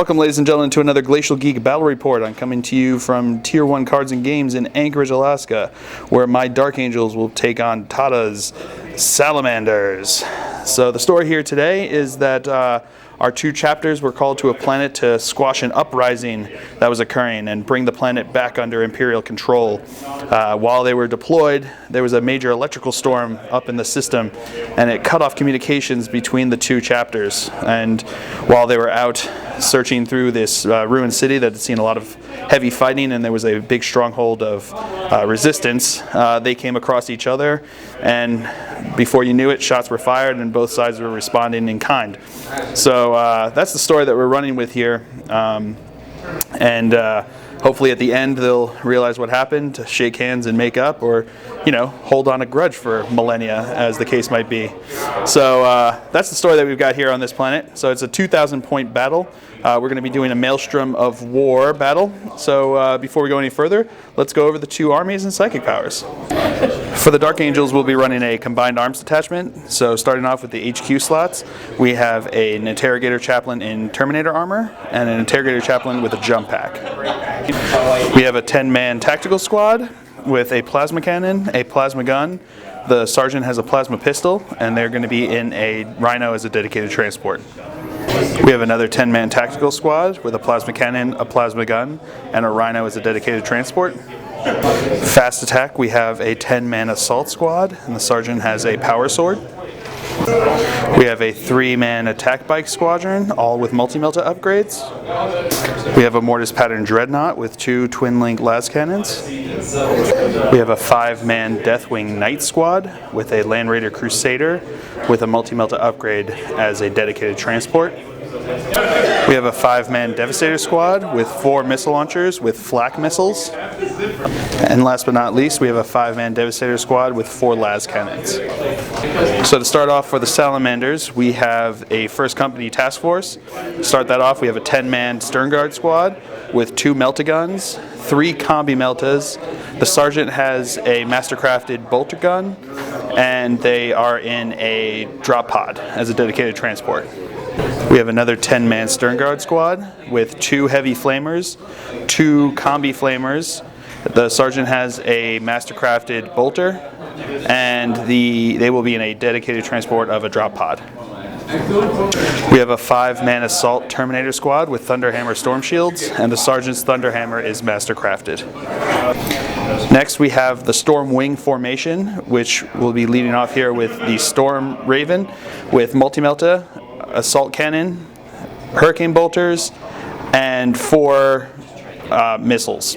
Welcome, ladies and gentlemen, to another Glacial Geek Battle Report. I'm coming to you from Tier 1 Cards and Games in Anchorage, Alaska, where my Dark Angels will take on Tata's Salamanders. So the story here today is that our two chapters were called to a planet to squash an uprising that was occurring and bring the planet back under Imperial control. While they were deployed, there was a major electrical storm up in the system, and it cut off communications between the two chapters. And while they were out searching through this ruined city that had seen a lot of heavy fighting, and there was a big stronghold of resistance, they came across each other, and before you knew it, shots were fired and both sides were responding in kind. So that's the story that we're running with here, and hopefully at the end they'll realize what happened, shake hands and make up, or hold on a grudge for millennia, as the case might be. So that's the story that we've got here on this planet. So it's a 2,000 point battle. We're going to be doing a Maelstrom of War battle. So before we go any further, let's go over the two armies and psychic powers. For the Dark Angels, we'll be running a combined arms detachment. So starting off with the HQ slots, we have an Interrogator Chaplain in Terminator armor and an Interrogator Chaplain with a jump pack. We have a 10-man tactical squad with a plasma cannon, a plasma gun. The sergeant has a plasma pistol, and they're going to be in a Rhino as a dedicated transport. We have another 10-man tactical squad with a plasma cannon, a plasma gun, and a Rhino as a dedicated transport. Fast attack, we have a 10-man assault squad, and the sergeant has a power sword. We have a 3-man attack bike squadron, all with multi-melta upgrades. We have a mortis pattern dreadnought with 2 twin-link las cannons. We have a 5-man Deathwing Knight squad with a Land Raider Crusader with a multi-melta upgrade as a dedicated transport. We have a 5-man Devastator squad with 4 missile launchers with flak missiles. And last but not least, we have a 5-man Devastator squad with 4 las cannons. So to start off for the Salamanders, we have a first company task force. To start that off, we have a 10-man Stern Guard squad with 2 melta guns, 3 combi meltas. The sergeant has a mastercrafted bolter gun, and they are in a drop pod as a dedicated transport. We have another 10-man Stern Guard squad with 2 heavy flamers, 2 combi flamers. The sergeant has a mastercrafted bolter, and they will be in a dedicated transport of a drop pod. We have a 5-man assault Terminator squad with Thunderhammer storm shields, and the sergeant's Thunderhammer is mastercrafted. Next, we have the Storm Wing formation, which will be leading off here with the Storm Raven with multi-melta, assault cannon, hurricane bolters, and 4 missiles.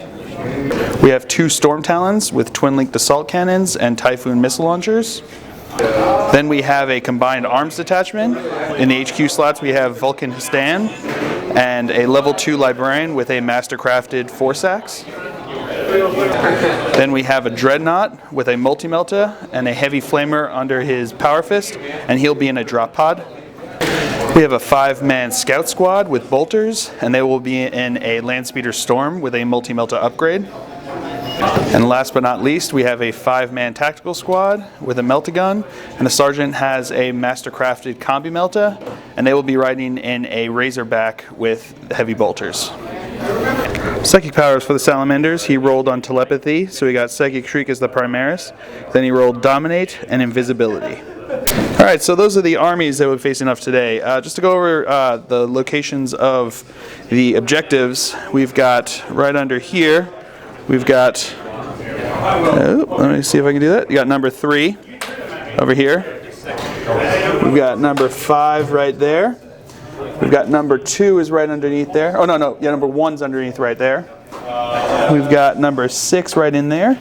We have 2 Storm Talons with twin-linked assault cannons and Typhoon missile launchers. Then we have a combined arms detachment. In the HQ slots, we have Vulcan Histan and a level 2 Librarian with a mastercrafted force axe. Then we have a Dreadnought with a multi-melta and a heavy flamer under his power fist, and he'll be in a drop pod. We have a 5-man scout squad with bolters, and they will be in a Landspeeder Storm with a multi-melta upgrade. And last but not least, we have a 5-man tactical squad with a melta gun, and the sergeant has a mastercrafted combi melta, and they will be riding in a Razorback with heavy bolters. Psychic powers for the Salamanders. He rolled on telepathy, so he got Psychic Shriek as the Primaris. Then he rolled Dominate and Invisibility. Alright, so those are the armies that we're facing off today. Just to go over the locations of the objectives, we've got right under here, we've got, let me see if I can do that. You got number 3 over here. We've got number 5 right there. We've got number 2 is right underneath there. Oh, no, yeah, number 1's underneath right there. We've got number 6 right in there.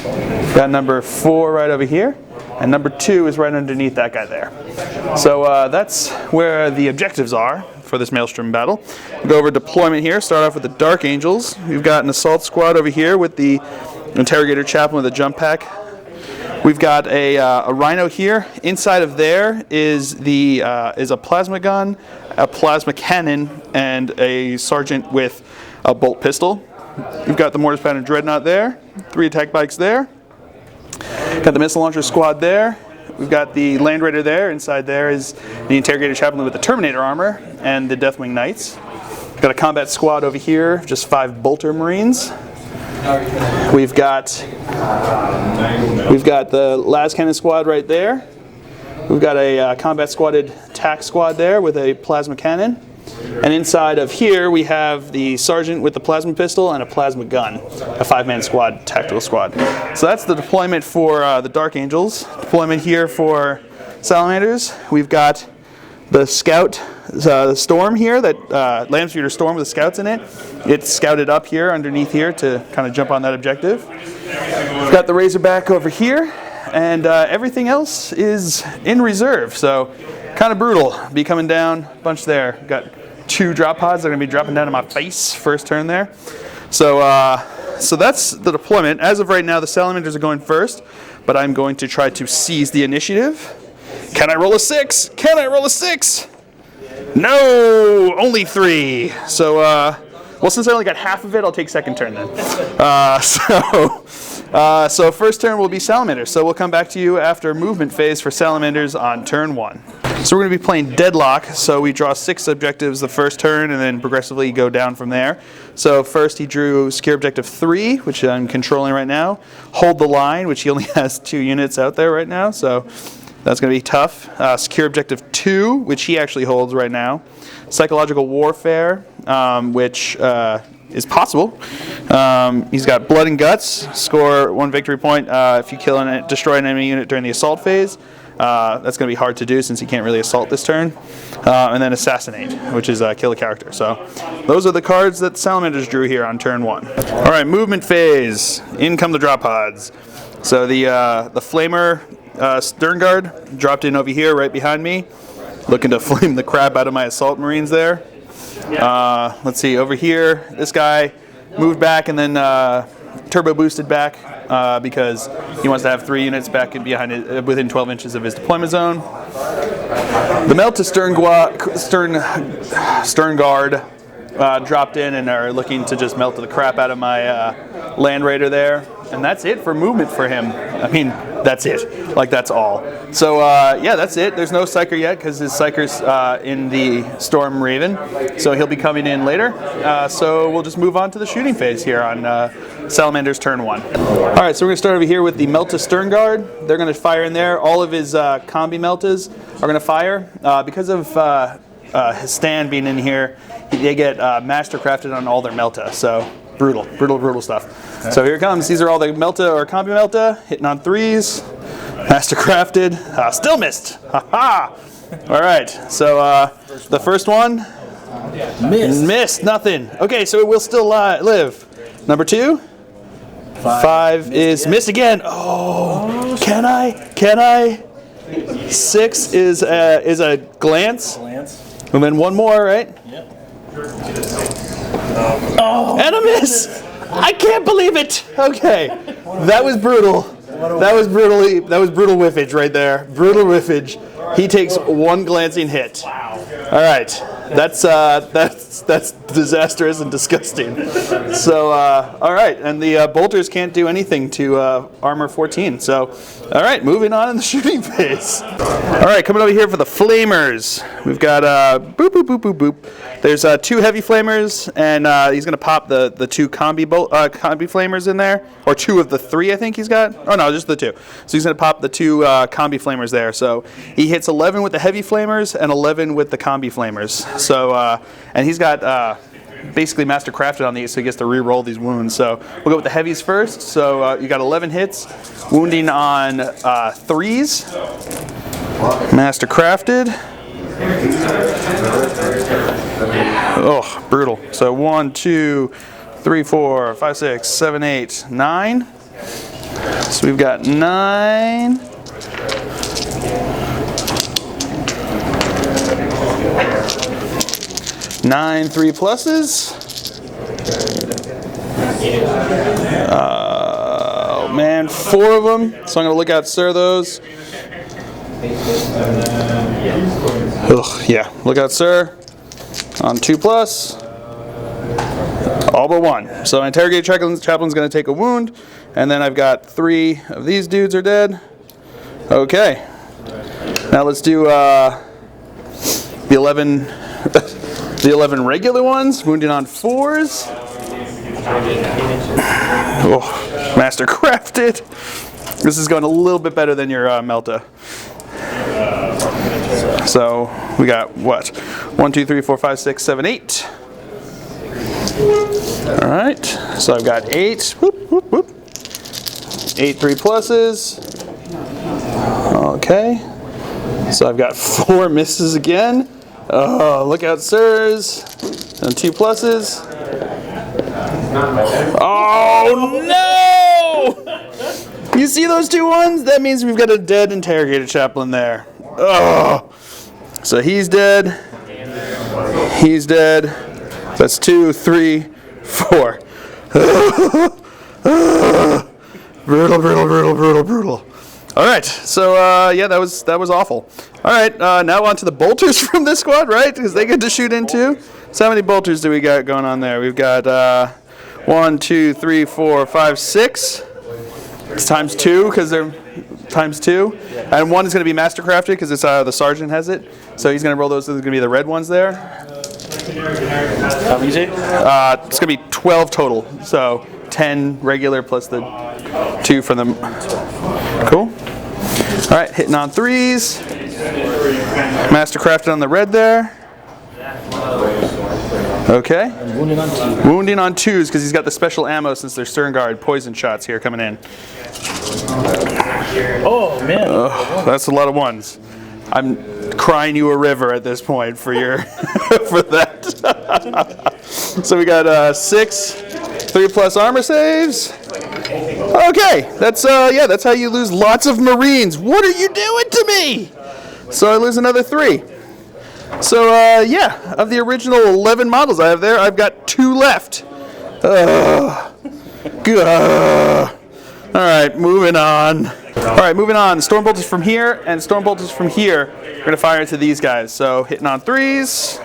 We've got number 4 right over here. And number 2 is right underneath that guy there. So that's where the objectives are for this Maelstrom battle. We'll go over deployment here. Start off with the Dark Angels. We've got an assault squad over here with the Interrogator Chaplain with a jump pack. We've got a Rhino here. Inside of there is a plasma gun, a plasma cannon, and a sergeant with a bolt pistol. We've got the mortis pattern dreadnought there. 3 attack bikes there. Got the missile launcher squad there. We've got the Land Raider there. Inside there is the Interrogator Chaplain with the Terminator armor and the Deathwing Knights. Got a combat squad over here, just 5 bolter marines. We've got the las cannon squad right there. We've got a combat squatted tac squad there with a plasma cannon. And inside of here we have the sergeant with the plasma pistol and a plasma gun, a 5-man squad, tactical squad. So that's the deployment for the Dark Angels. Deployment here for Salamanders. We've got the scout storm here, that Lambsfeeder storm with the scouts in it. It's scouted up here, underneath here, to kind of jump on that objective. We've got the Razorback over here, and everything else is in reserve. So kind of brutal. Be coming down, bunch there. Got 2 drop pods that are going to be dropping down to my face first turn there. So so that's the deployment. As of right now, the Salamanders are going first, but I'm going to try to seize the initiative. Can I roll a 6? Can I roll a 6? No, only 3. So, well, since I only got half of it, I'll take second turn then. So first turn will be Salamanders. So we'll come back to you after movement phase for Salamanders on turn 1. So we're going to be playing Deadlock. So we draw 6 objectives the first turn and then progressively go down from there. So first he drew Secure Objective 3, which I'm controlling right now. Hold the Line, which he only has 2 units out there right now. So that's going to be tough. Secure Objective 2, which he actually holds right now. Psychological Warfare, which is possible. He's got Blood and Guts. Score 1 victory point if you kill and destroy an enemy unit during the assault phase. That's going to be hard to do since he can't really assault this turn. And then Assassinate, which is kill a character. So those are the cards that Salamanders drew here on turn 1. All right, movement phase. In come the drop pods. So the Flamer Stern Guard dropped in over here right behind me, looking to flame the crap out of my assault marines there. Let's see, over here, this guy moved back and then turbo boosted back because he wants to have 3 units back in behind it, within 12 inches of his deployment zone. The Melta Stern Guard dropped in and are looking to just melt the crap out of my Land Raider there. And that's it for movement for him. I mean, that's it. Like, that's all. So, yeah, that's it. There's no Psyker yet because his Psyker's in the Storm Raven. So he'll be coming in later. So we'll just move on to the shooting phase here on Salamander's turn 1. All right, so we're going to start over here with the Melta Stern Guard. They're going to fire in there. All of his combi Meltas are going to fire. Because of his stand being in here, they get mastercrafted on all their Melta. So brutal stuff. Okay. So here it comes. These are all the Melta or combi Melta, hitting on 3s, mastercrafted, still missed. Ha-ha! All right, so the first one, missed, nothing. Okay, so it will still live. Number 2, 5 is missed again. Oh, can I? 6 is a glance. And then one more, right? Yep. And a miss! I can't believe it! Okay, that was brutal. That was brutal whiffage right there. Brutal whiffage. He takes 1 glancing hit. Wow. All right, that's disastrous and disgusting. So, all right, and the bolters can't do anything to armor 14. So, all right, moving on in the shooting phase. All right, coming over here for the flamers. We've got boop boop boop boop boop. There's 2 heavy flamers, and he's gonna pop the 2 combi flamers in there, or 2 of the 3 I think he's got. Oh no, just the 2. So he's gonna pop the 2 combi flamers there. So he hits 11 with the heavy flamers and 11 with the combi flamers. So and he's got basically mastercrafted on these, so he gets to re-roll these wounds. So we'll go with the heavies first. So you got 11 hits, wounding on 3s, mastercrafted. Oh, brutal. So 1, 2, 3, 4, 5, 6, 7, 8, 9. So we've got 9. Nine 3 pluses. Oh man, 4 of them. So I'm gonna look out, sir, those. Ugh, yeah, look out, sir. On 2 plus. All but 1. So Interrogate Chaplain's gonna take a wound, and then I've got 3 of these dudes are dead. Okay. Now let's do the 11. The 11 regular ones, wounding on 4s. Oh, master crafted. This is going a little bit better than your Melta. So we got what? 1, 2, 3, 4, 5, 6, 7, 8. All right. So I've got 8. Whoop, whoop, whoop. 8 3 pluses. Okay. So I've got 4 misses again. Oh, look out, sirs. And 2 pluses. Oh no! You see those 2 1s? That means we've got a dead interrogator chaplain there. Oh. So he's dead. He's dead. That's 2, 3, 4. Brutal, brutal, brutal, brutal, brutal. All right. So yeah, that was awful. All right. Now on to the bolters from this squad, right? Because they get to shoot in too. So how many bolters do we got going on there? We've got 1, 2, 3, 4, 5, 6. It's times 2 because they're times 2, and 1 is going to be mastercrafted because it's the sergeant has it. So he's going to roll those. There's going to be the red ones there. How many is it? It's going to be 12 total. So 10 regular plus the 2 for them. Cool. All right, hitting on 3s. Mastercrafted on the red there. Okay. Wounding on 2s because he's got the special ammo since they're stern guard poison shots here coming in. Oh man. That's a lot of 1s. I'm crying you a river at this point for your for that. So we got 6 3 plus armor saves. Okay, that's yeah, that's how you lose lots of Marines. What are you doing to me? So I lose another 3. So yeah, of the original 11 models I have there, I've got 2 left. All right, moving on. All right, moving on. Stormbolters from here and Stormbolters from here. We're gonna fire into these guys. So hitting on 3s.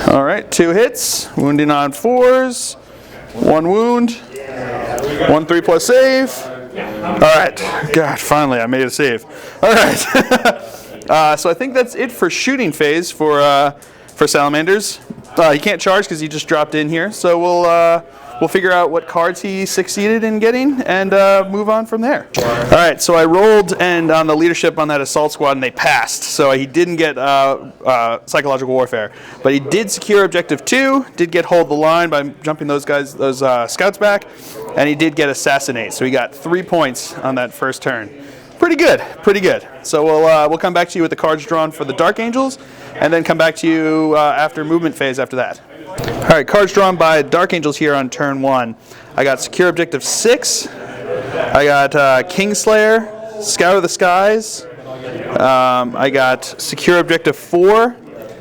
All right, 2 hits. Wounding on 4s. 1 wound. 1 3 plus save. All right. God, finally I made a save. All right. So I think that's it for shooting phase for Salamanders. He can't charge because he just dropped in here. So we'll figure out what cards he succeeded in getting and move on from there. All right. So I rolled and on the leadership on that assault squad and they passed. So he didn't get psychological warfare, but he did secure objective 2. Did get hold the line by jumping those scouts back, and he did get assassinate. So he got 3 points on that first turn. Pretty good, pretty good. So we'll come back to you with the cards drawn for the Dark Angels, and then come back to you after movement phase after that. All right, cards drawn by Dark Angels here on turn 1. I got Secure Objective 6. I got Kingslayer, Scour the Skies. I got Secure Objective 4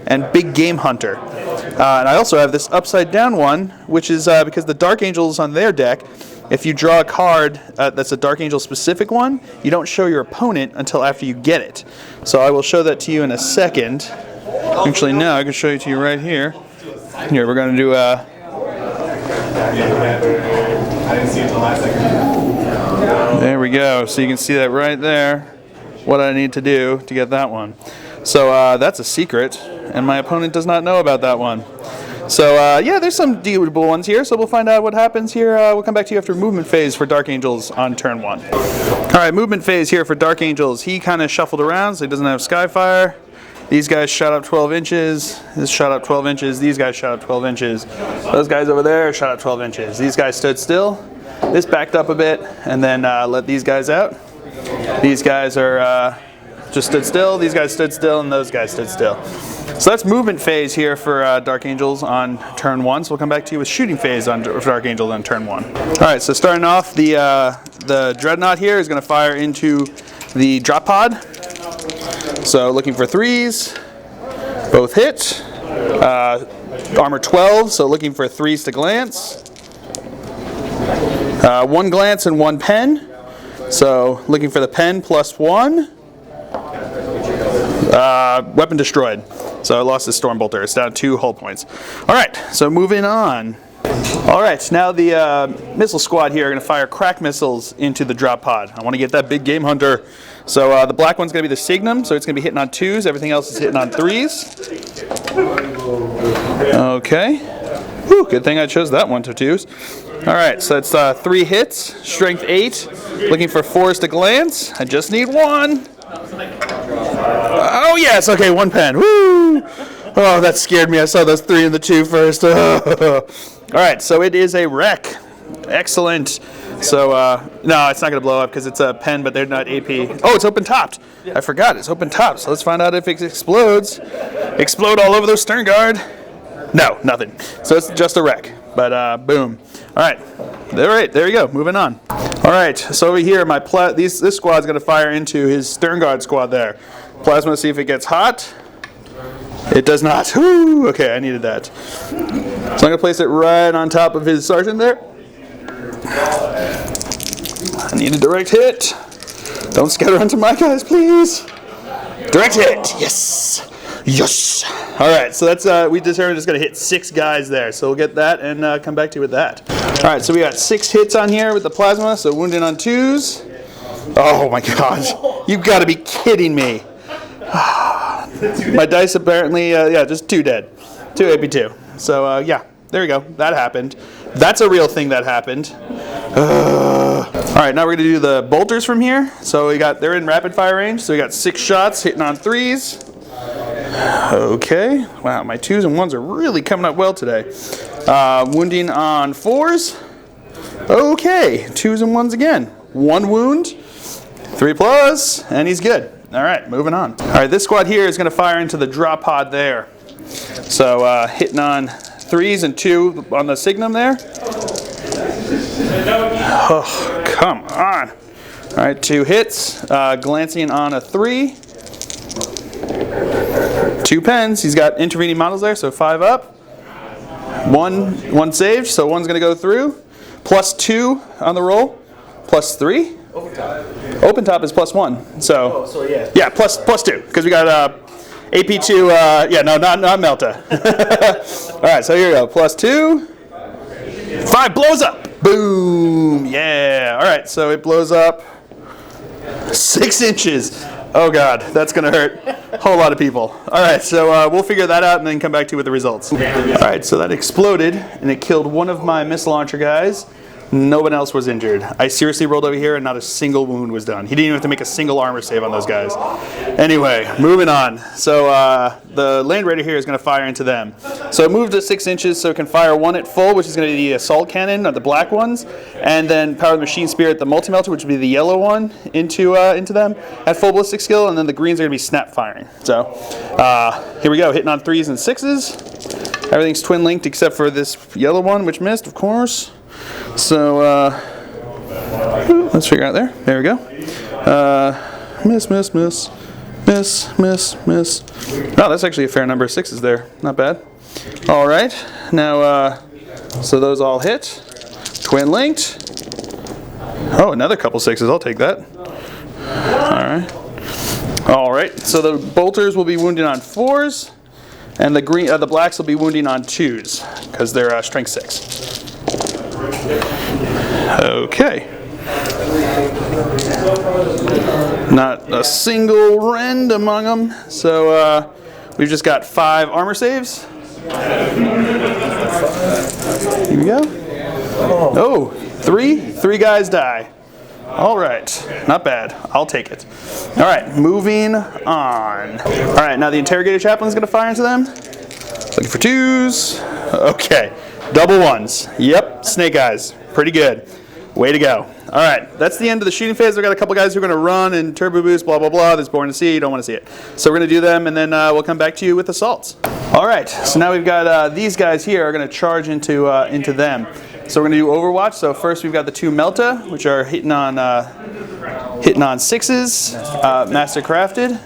and Big Game Hunter. And I also have this upside down one, which is because the Dark Angels on their deck, if you draw a card that's a Dark Angel specific one, you don't show your opponent until after you get it. So I will show that to you in a second. Actually, no, I can show it to you right here. Here, we're going to do a... There we go. So you can see that right there, what I need to do to get that one. So that's a secret, and my opponent does not know about that one. So yeah, there's some dealable ones here, so we'll find out what happens here. We'll come back to you after movement phase for Dark Angels on turn 1. All right, movement phase here for Dark Angels. He kind of shuffled around, so he doesn't have Skyfire. These guys shot up 12 inches. This shot up 12 inches. These guys shot up 12 inches. Those guys over there shot up 12 inches. These guys stood still. This backed up a bit, and then let these guys out. These guys are just stood still. These guys stood still, and those guys stood still. So that's movement phase here for Dark Angels on turn 1. So we'll come back to you with shooting phase on Dark Angels on turn 1. All right, so starting off, the Dreadnought here is going to fire into the drop pod. So looking for 3s, both hit. Armor 12, so looking for 3s to glance. 1 glance and 1 pen. So looking for the pen plus 1. Weapon destroyed. So I lost the Stormbolter. It's down 2 hull points. All right, so moving on. All right, now the missile squad here are going to fire crack missiles into the drop pod. I want to get that Big Game Hunter. So the black one's going to be the Signum, so it's going to be hitting on 2s. Everything else is hitting on 3s. Okay. Whew, good thing I chose that one to choose. All right, so it's 3 hits, strength 8. Looking for 4s to glance. I just need 1. Oh yes, okay, 1 pen. Woo! Oh, that scared me. I saw those 3 and the 2 first. All right, so it is a wreck. Excellent. So, no, it's not going to blow up because it's a pen, but they're not AP. Oh, it's open-topped. I forgot, it's open-topped. So let's find out if it explodes. Explode all over the stern guard. No, nothing. So it's just a wreck. But, boom. All right, there you go. Moving on. All right, so over here, this squad's going to fire into his stern guard squad there. Plasma to see if it gets hot. It does not. Woo! Okay, I needed that. So I'm going to place it right on top of his sergeant there. I need a direct hit. Don't scatter onto my guys, please. Direct hit. Yes. Yes. All right, so that's we determined it's going to hit 6 guys there. So we'll get that and come back to you with that. All right, so we got 6 hits on here with the plasma. So wounded on 2s. Oh my God! You've got to be kidding me. My dice apparently, yeah, just 2 dead. 2 AP2. So yeah, there we go. That happened. That's a real thing that happened. All right, now we're gonna do the bolters from here. So they're in rapid fire range. So we got 6 shots hitting on 3s. Okay, wow, my 2s and 1s are really coming up well today. Wounding on 4s. Okay, 2s and 1s again. 1 wound, 3+, and he's good. All right, moving on. All right, this squad here is gonna fire into the drop pod there. So hitting on 3s and 2 on the signum there. Oh, come on. All right, 2 hits. Glancing on a 3. 2 pens. He's got intervening models there, so 5 up. 1 saved, so 1's going to go through. +2 on the roll. +3. Open top is +1. So, yeah, +2, because we got AP2, yeah, no, not Melta. All right, so here we go. +2. 5 blows up. Boom. Yeah. All right, so it blows up 6 inches. Oh, God, that's going to hurt a whole lot of people. All right, so we'll figure that out and then come back to you with the results. All right, so that exploded, and it killed one of my missile launcher guys. No one else was injured. I seriously rolled over here and not a single wound was done. He didn't even have to make a single armor save on those guys. Anyway, moving on. So the Land Raider here is going to fire into them. So it moved to 6 inches, so it can fire 1 at full, which is going to be the assault cannon, or the black ones, and then power the machine spirit, the multi-melter, which would be the yellow one, into them at full ballistic skill, and then the greens are going to be snap firing. So here we go, hitting on 3s and 6s. Everything's twin linked except for this yellow one, which missed, of course. So, let's figure out there. There we go. Miss. Oh, that's actually a fair number of 6s there. Not bad. All right. Now, so those all hit. Twin linked. Oh, another couple 6s. I'll take that. All right. So the bolters will be wounded on 4s, and the blacks will be wounding on 2s because they're strength 6. Okay. Not a single rend among them. So we've just got 5 armor saves. Here we go. Oh, 3 guys die. All right, not bad. I'll take it. All right, moving on. All right, now the interrogator chaplain is going to fire into them. Looking for 2s. Okay. Double 1s. Yep, snake eyes. Pretty good. Way to go. All right, that's the end of the shooting phase. We've got a couple guys who are going to run and turbo boost, blah, blah, blah. That's boring to see. You don't want to see it. So we're going to do them, and then we'll come back to you with assaults. All right, so now we've got these guys here are going to charge into them. So we're going to do Overwatch. So first we've got the 2 Melta, which are hitting on 6s. Master crafted.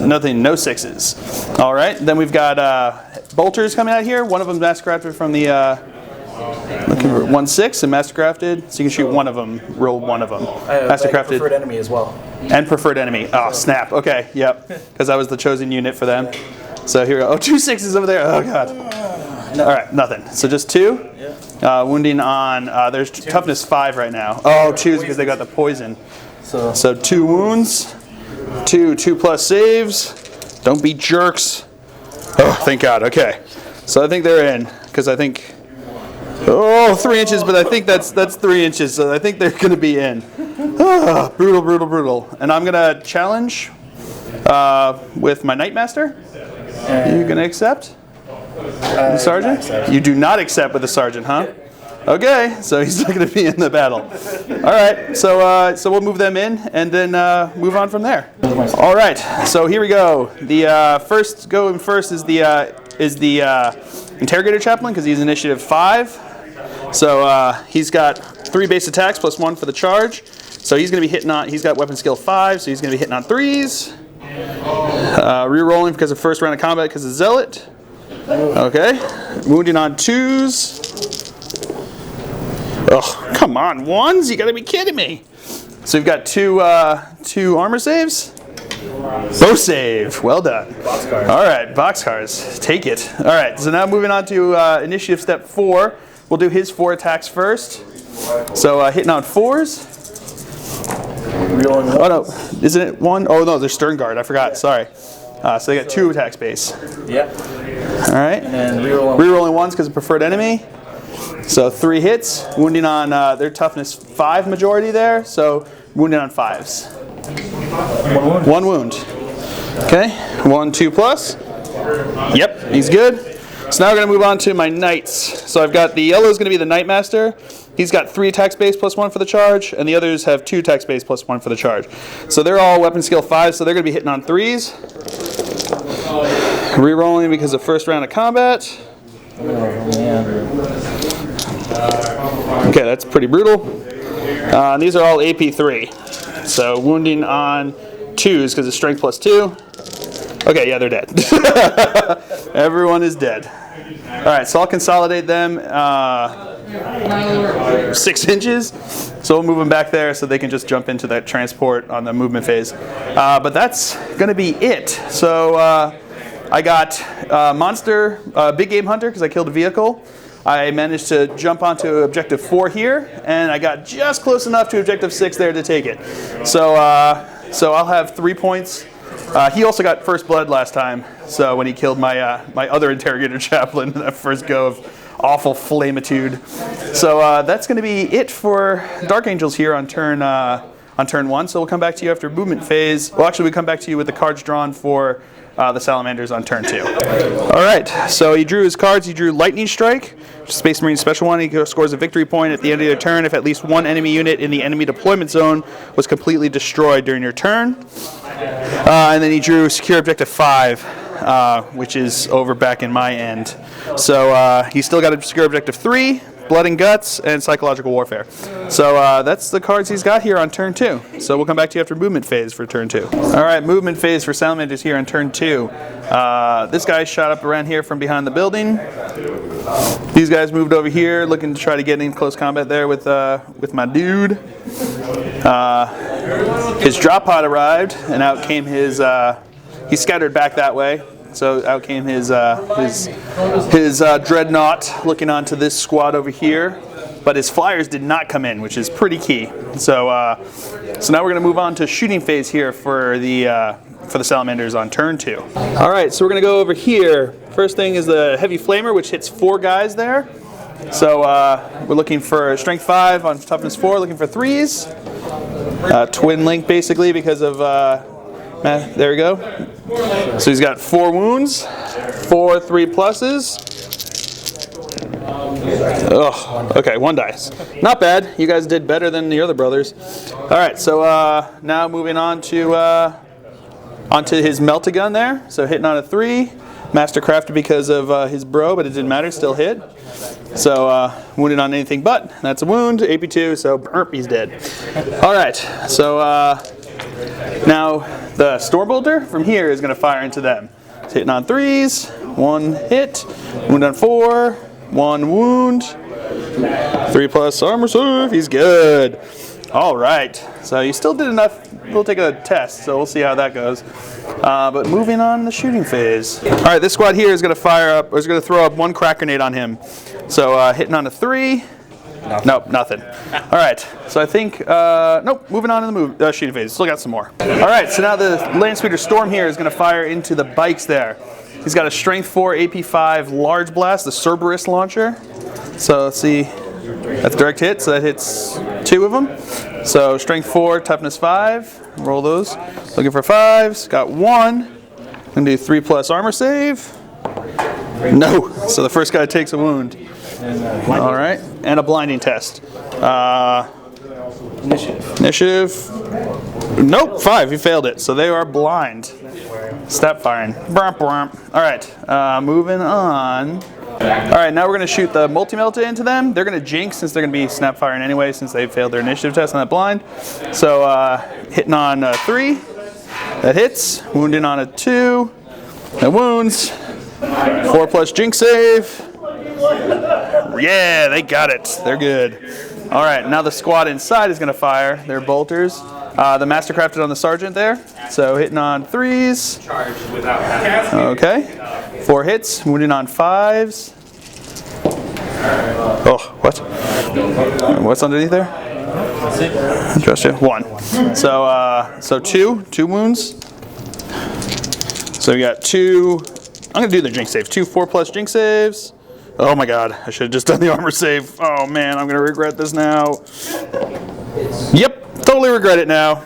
Nothing, no 6s. All right, then we've got bolters coming out here. One of them mastercrafted from the looking for 1/6 and mastercrafted, so you can shoot one of them, roll one of them. Mastercrafted. Preferred enemy as well. And preferred enemy. Oh snap. Okay, yep. Because I was the chosen unit for them. So here we go. Oh, 2 6s over there. Oh god. No. All right, nothing. So just 2. Yeah. Wounding on. There's toughness 5 right now. Oh, 2s because they got the poison. So 2 wounds. 2 2+ saves. Don't be jerks. Oh, thank God. Okay. So I think they're in, because I think... Oh, 3 inches, but I think that's 3 inches, so I think they're going to be in. Oh, brutal, brutal, brutal. And I'm going to challenge with my Knightmaster. Are you going to accept? The Sergeant? You do not accept with the Sergeant, huh? Okay, so he's not going to be in the battle. All right, so we'll move them in and then move on from there. All right, so here we go. The first is the Interrogator Chaplain, because he's initiative 5. So he's got 3 base attacks plus 1 for the charge. So he's going to be hitting on. He's got weapon skill 5, so he's going to be hitting on 3s. Rerolling because of first round of combat because of Zealot. Okay, wounding on 2s. Oh, come on, 1s? You gotta be kidding me. So we've got two armor saves. Bow save. Well done. Boxcars. All right, boxcars. Take it. All right, so now moving on to initiative step 4. We'll do his 4 attacks first. So hitting on 4s. Oh no, isn't it 1? Oh no, there's Stern Guard. I forgot. Sorry. So they got 2 attack space. Yeah. All right. And then rerolling 1s because of preferred enemy. So 3 hits, wounding on their toughness 5 majority there, so wounding on 5s. 1 wound. Okay, 1, 2 plus. Yep, he's good. So now we're going to move on to my knights. So I've got the yellow is going to be the Knightmaster. He's got 3 attack space plus 1 for the charge, and the others have 2 attack space plus 1 for the charge. So they're all weapon skill 5, so they're going to be hitting on 3s. Rerolling because of first round of combat. Okay, that's pretty brutal. And these are all AP 3. So wounding on 2s because of strength plus 2. Okay, yeah, they're dead. Everyone is dead. All right, so I'll consolidate them 6 inches. So we'll move them back there so they can just jump into that transport on the movement phase. But that's going to be it. So I got monster, big game hunter because I killed a vehicle. I managed to jump onto objective 4 here, and I got just close enough to objective 6 there to take it. So I'll have 3 points. He also got first blood last time, so when he killed my my other interrogator chaplain in that first go of awful flamitude. So that's going to be it for Dark Angels here on turn 1. So we'll come back to you after movement phase. Well, actually, we come back to you with the cards drawn for the Salamanders on turn 2. All right, so he drew his cards. He drew Lightning Strike, Space Marine Special 1. He scores a victory point at the end of your turn if at least 1 enemy unit in the enemy deployment zone was completely destroyed during your turn. And then he drew Secure Objective 5, which is over back in my end. So he's still got a Secure Objective 3, Blood and Guts, and Psychological Warfare. So that's the cards he's got here on turn 2. So we'll come back to you after movement phase for turn 2. All right, movement phase for Salamanders here on turn 2. This guy shot up around here from behind the building. These guys moved over here, looking to try to get in close combat there with my dude. His drop pod arrived, and out came his. He scattered back that way. So out came his dreadnought looking onto this squad over here, but his flyers did not come in, which is pretty key. So so now we're going to move on to shooting phase here for the Salamanders on turn 2. All right, so we're going to go over here. First thing is the heavy flamer, which hits 4 guys there. So we're looking for strength 5 on toughness 4, looking for 3s. Twin link basically because of. There we go. So he's got 4 wounds, 4 3 pluses. Oh, okay, 1 dice. Not bad. You guys did better than the other brothers. All right, so now moving on to onto his melta-gun there. So hitting on a 3, mastercrafted because of his bro, but it didn't matter. Still hit. So wounded on anything but. That's a wound. AP2. So he's dead. All right. So now. The Stormbolter from here is going to fire into them. It's hitting on 3s, 1 hit, wound on 4, 1 wound, 3 plus armor save, he's good. All right, so you still did enough. We'll take a test, so we'll see how that goes. But moving on the shooting phase. All right, this squad here is going to fire up, or is going to throw up 1 crack grenade on him. So hitting on a 3. Nothing. Nope, nothing. All right, so I think, nope, moving on to the shooting phase. Still got some more. All right, so now the Landspeeder Storm here is going to fire into the bikes there. He's got a Strength 4 AP5 Large Blast, the Cerberus launcher. So let's see, that's direct hit, so that hits 2 of them. So Strength 4, Toughness 5, roll those. Looking for 5s, got 1. I'm gonna do 3+ armor save. No, so the first guy takes a wound. All right, and a blinding test. Initiative. Nope, 5, he failed it, so they are blind. Stop firing. All right, moving on. All right, now we're going to shoot the multi-melta into them. They're going to jinx since they're going to be snap firing anyway since they failed their initiative test on that blind. So hitting on 3, that hits. Wounding on a 2, that wounds. 4+ jinx save. Yeah, they got it. They're good. All right, now the squad inside is going to fire. They're bolters. The mastercrafted on the sergeant there. So hitting on 3s. Okay. 4 hits. Wounding on 5s. Oh, what? What's underneath there? Just 1. So 2 wounds. So we got 2. I'm gonna do the jinx save. 2 4+ jinx saves. Oh my god, I should have just done the armor save. Oh man, I'm gonna regret this now. Yep, totally regret it now.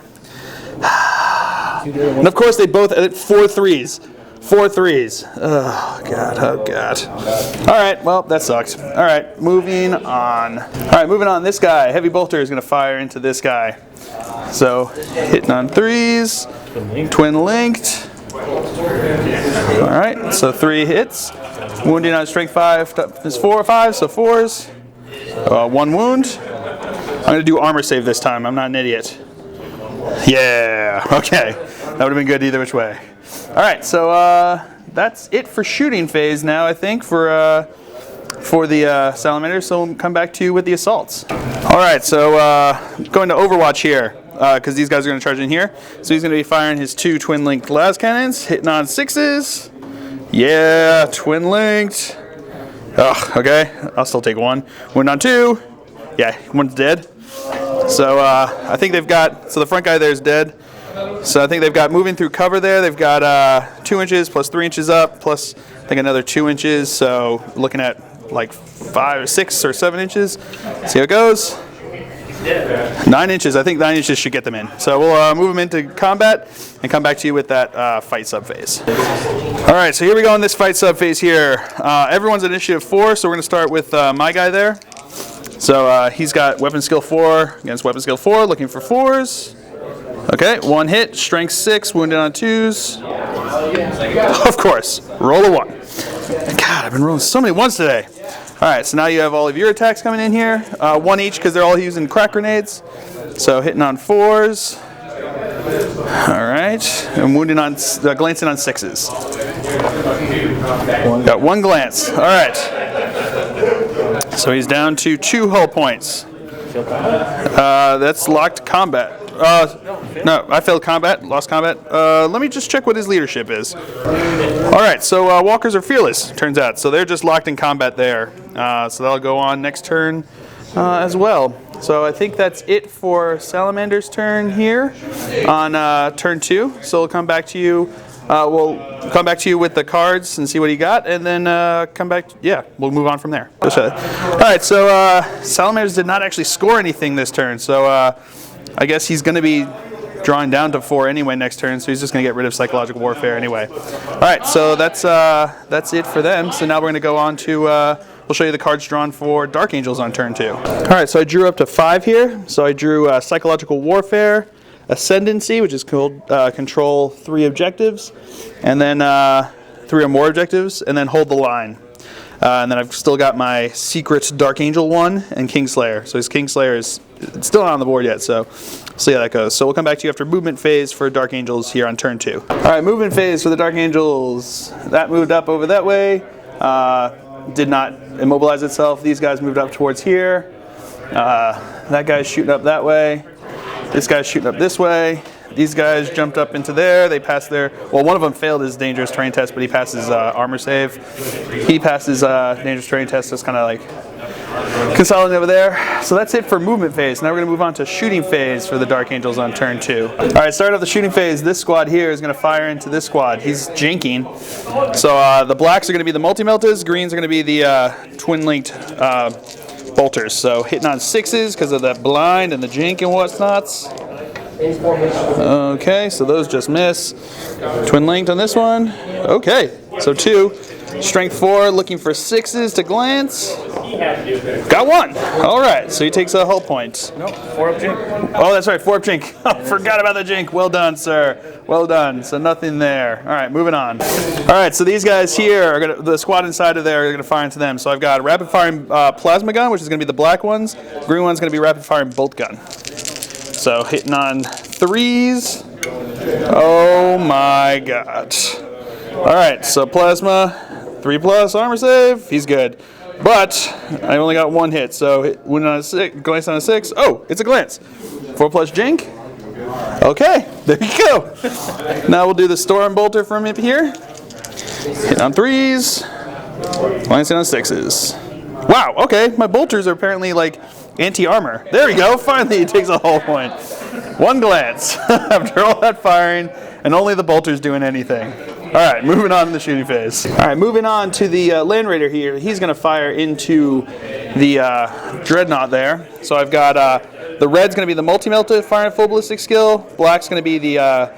And of course they both 4 3s. 4 3s. Oh god, oh god. Alright, well, that sucks. Alright, moving on. Alright, moving on. This guy, heavy bolter, is gonna fire into this guy. So hitting on 3s, twin linked. Alright, so 3 hits. Wounding on strength 5, toughness 4 or 5, so 4s. 1 wound. I'm going to do armor save this time. I'm not an idiot. Yeah, okay. That would have been good either which way. Alright, so that's it for shooting phase now, I think, for the Salamanders. So we'll come back to you with the assaults. Alright, so going to Overwatch here. Because these guys are going to charge in here. So he's going to be firing his 2 twin-linked las cannons, hitting on 6s. Yeah, twin-linked. Oh, okay. I'll still take 1. Wound on 2. Yeah, 1's dead. So I think they've got, so the front guy there is dead. So I think they've got moving through cover there. They've got 2 inches plus 3 inches up, plus I think another 2 inches. So looking at like 5 or 6 or 7 inches. See how it goes. 9 inches. I think 9 inches should get them in. So we'll move them into combat and come back to you with that fight sub phase. All right, so here we go in this fight sub phase here. Everyone's initiative 4, so we're going to start with my guy there. So he's got weapon skill 4 against weapon skill 4, looking for 4s. Okay, 1 hit, strength 6, wounded on 2s. Of course, roll a 1. God, I've been rolling so many 1s today. All right, so now you have all of your attacks coming in here. 1 each because they're all using crack grenades. So hitting on 4s. All right, and wounding on, glancing on 6s. Got 1 glance. All right. So he's down to 2 hull points. That's locked combat. No, I failed combat, lost combat. Let me just check what his leadership is. All right, so walkers are fearless, turns out. So they're just locked in combat there. So that'll go on next turn as well. So I think that's it for Salamander's turn here on turn 2. So we'll come back to you. We'll come back to you with the cards and see what he got, and then come back. Yeah, we'll move on from there. All right, so Salamanders did not actually score anything this turn. So I guess he's going to be drawing down to 4 anyway next turn, so he's just going to get rid of psychological warfare anyway. All right, so that's it for them. So now we're going to go on to, we'll show you the cards drawn for Dark Angels on turn 2. All right, so I drew up to 5 here. So I drew psychological warfare, ascendancy, which is called control 3 objectives, and then 3 or more objectives, and then hold the line. And then I've still got my secret Dark Angel 1 and Kingslayer. So his Kingslayer is still not on the board yet, so we'll see how that goes. So we'll come back to you after movement phase for Dark Angels here on turn 2. All right, movement phase for the Dark Angels. That moved up over that way. Did not immobilize itself. These guys moved up towards here. That guy's shooting up that way. This guy's shooting up this way. These guys jumped up into there. They passed their, well, one of them failed his dangerous terrain test, but he passed his armor save. He passed his dangerous terrain test, just kind of like Consolidate over there. So that's it for movement phase. Now we're going to move on to shooting phase for the Dark Angels on turn 2. All right, start off the shooting phase. This squad here is going to fire into this squad. He's jinking. So the blacks are going to be the multi-meltas. Greens are going to be the twin-linked bolters. So hitting on 6s because of that blind and the jink and whatnots. Okay, so those just miss. Twin-linked on this one. Okay, so 2. Strength 4, looking for 6s to glance. Got 1. All right, so he takes a hull point. Nope, 4 up jink. Oh, that's right, 4 up jink. Oh, forgot about the jink. Well done, sir. Well done. So nothing there. All right, moving on. All right, so these guys here are gonna, the squad inside of there are gonna fire into them. So I've got a rapid firing plasma gun, which is gonna be the black ones. Green one's gonna be rapid firing bolt gun. So hitting on 3s. Oh my God. All right, so plasma. 3+ armor save, he's good. But I only got 1 hit, so when on a 6, glance on a 6, oh, it's a glance. 4+ jink. Okay, there you go. Now we'll do the storm bolter from up here. Hit on 3s, glancing on 6s. Wow, okay, my bolters are apparently like anti-armor. There we go, finally it takes a whole point. 1 glance after all that firing, and only the bolter's doing anything. All right, moving on to the shooting phase. All right, moving on to the Land Raider here. He's going to fire into the Dreadnought there. So I've got the red's going to be the multi-melta firing full ballistic skill. Black's going to be the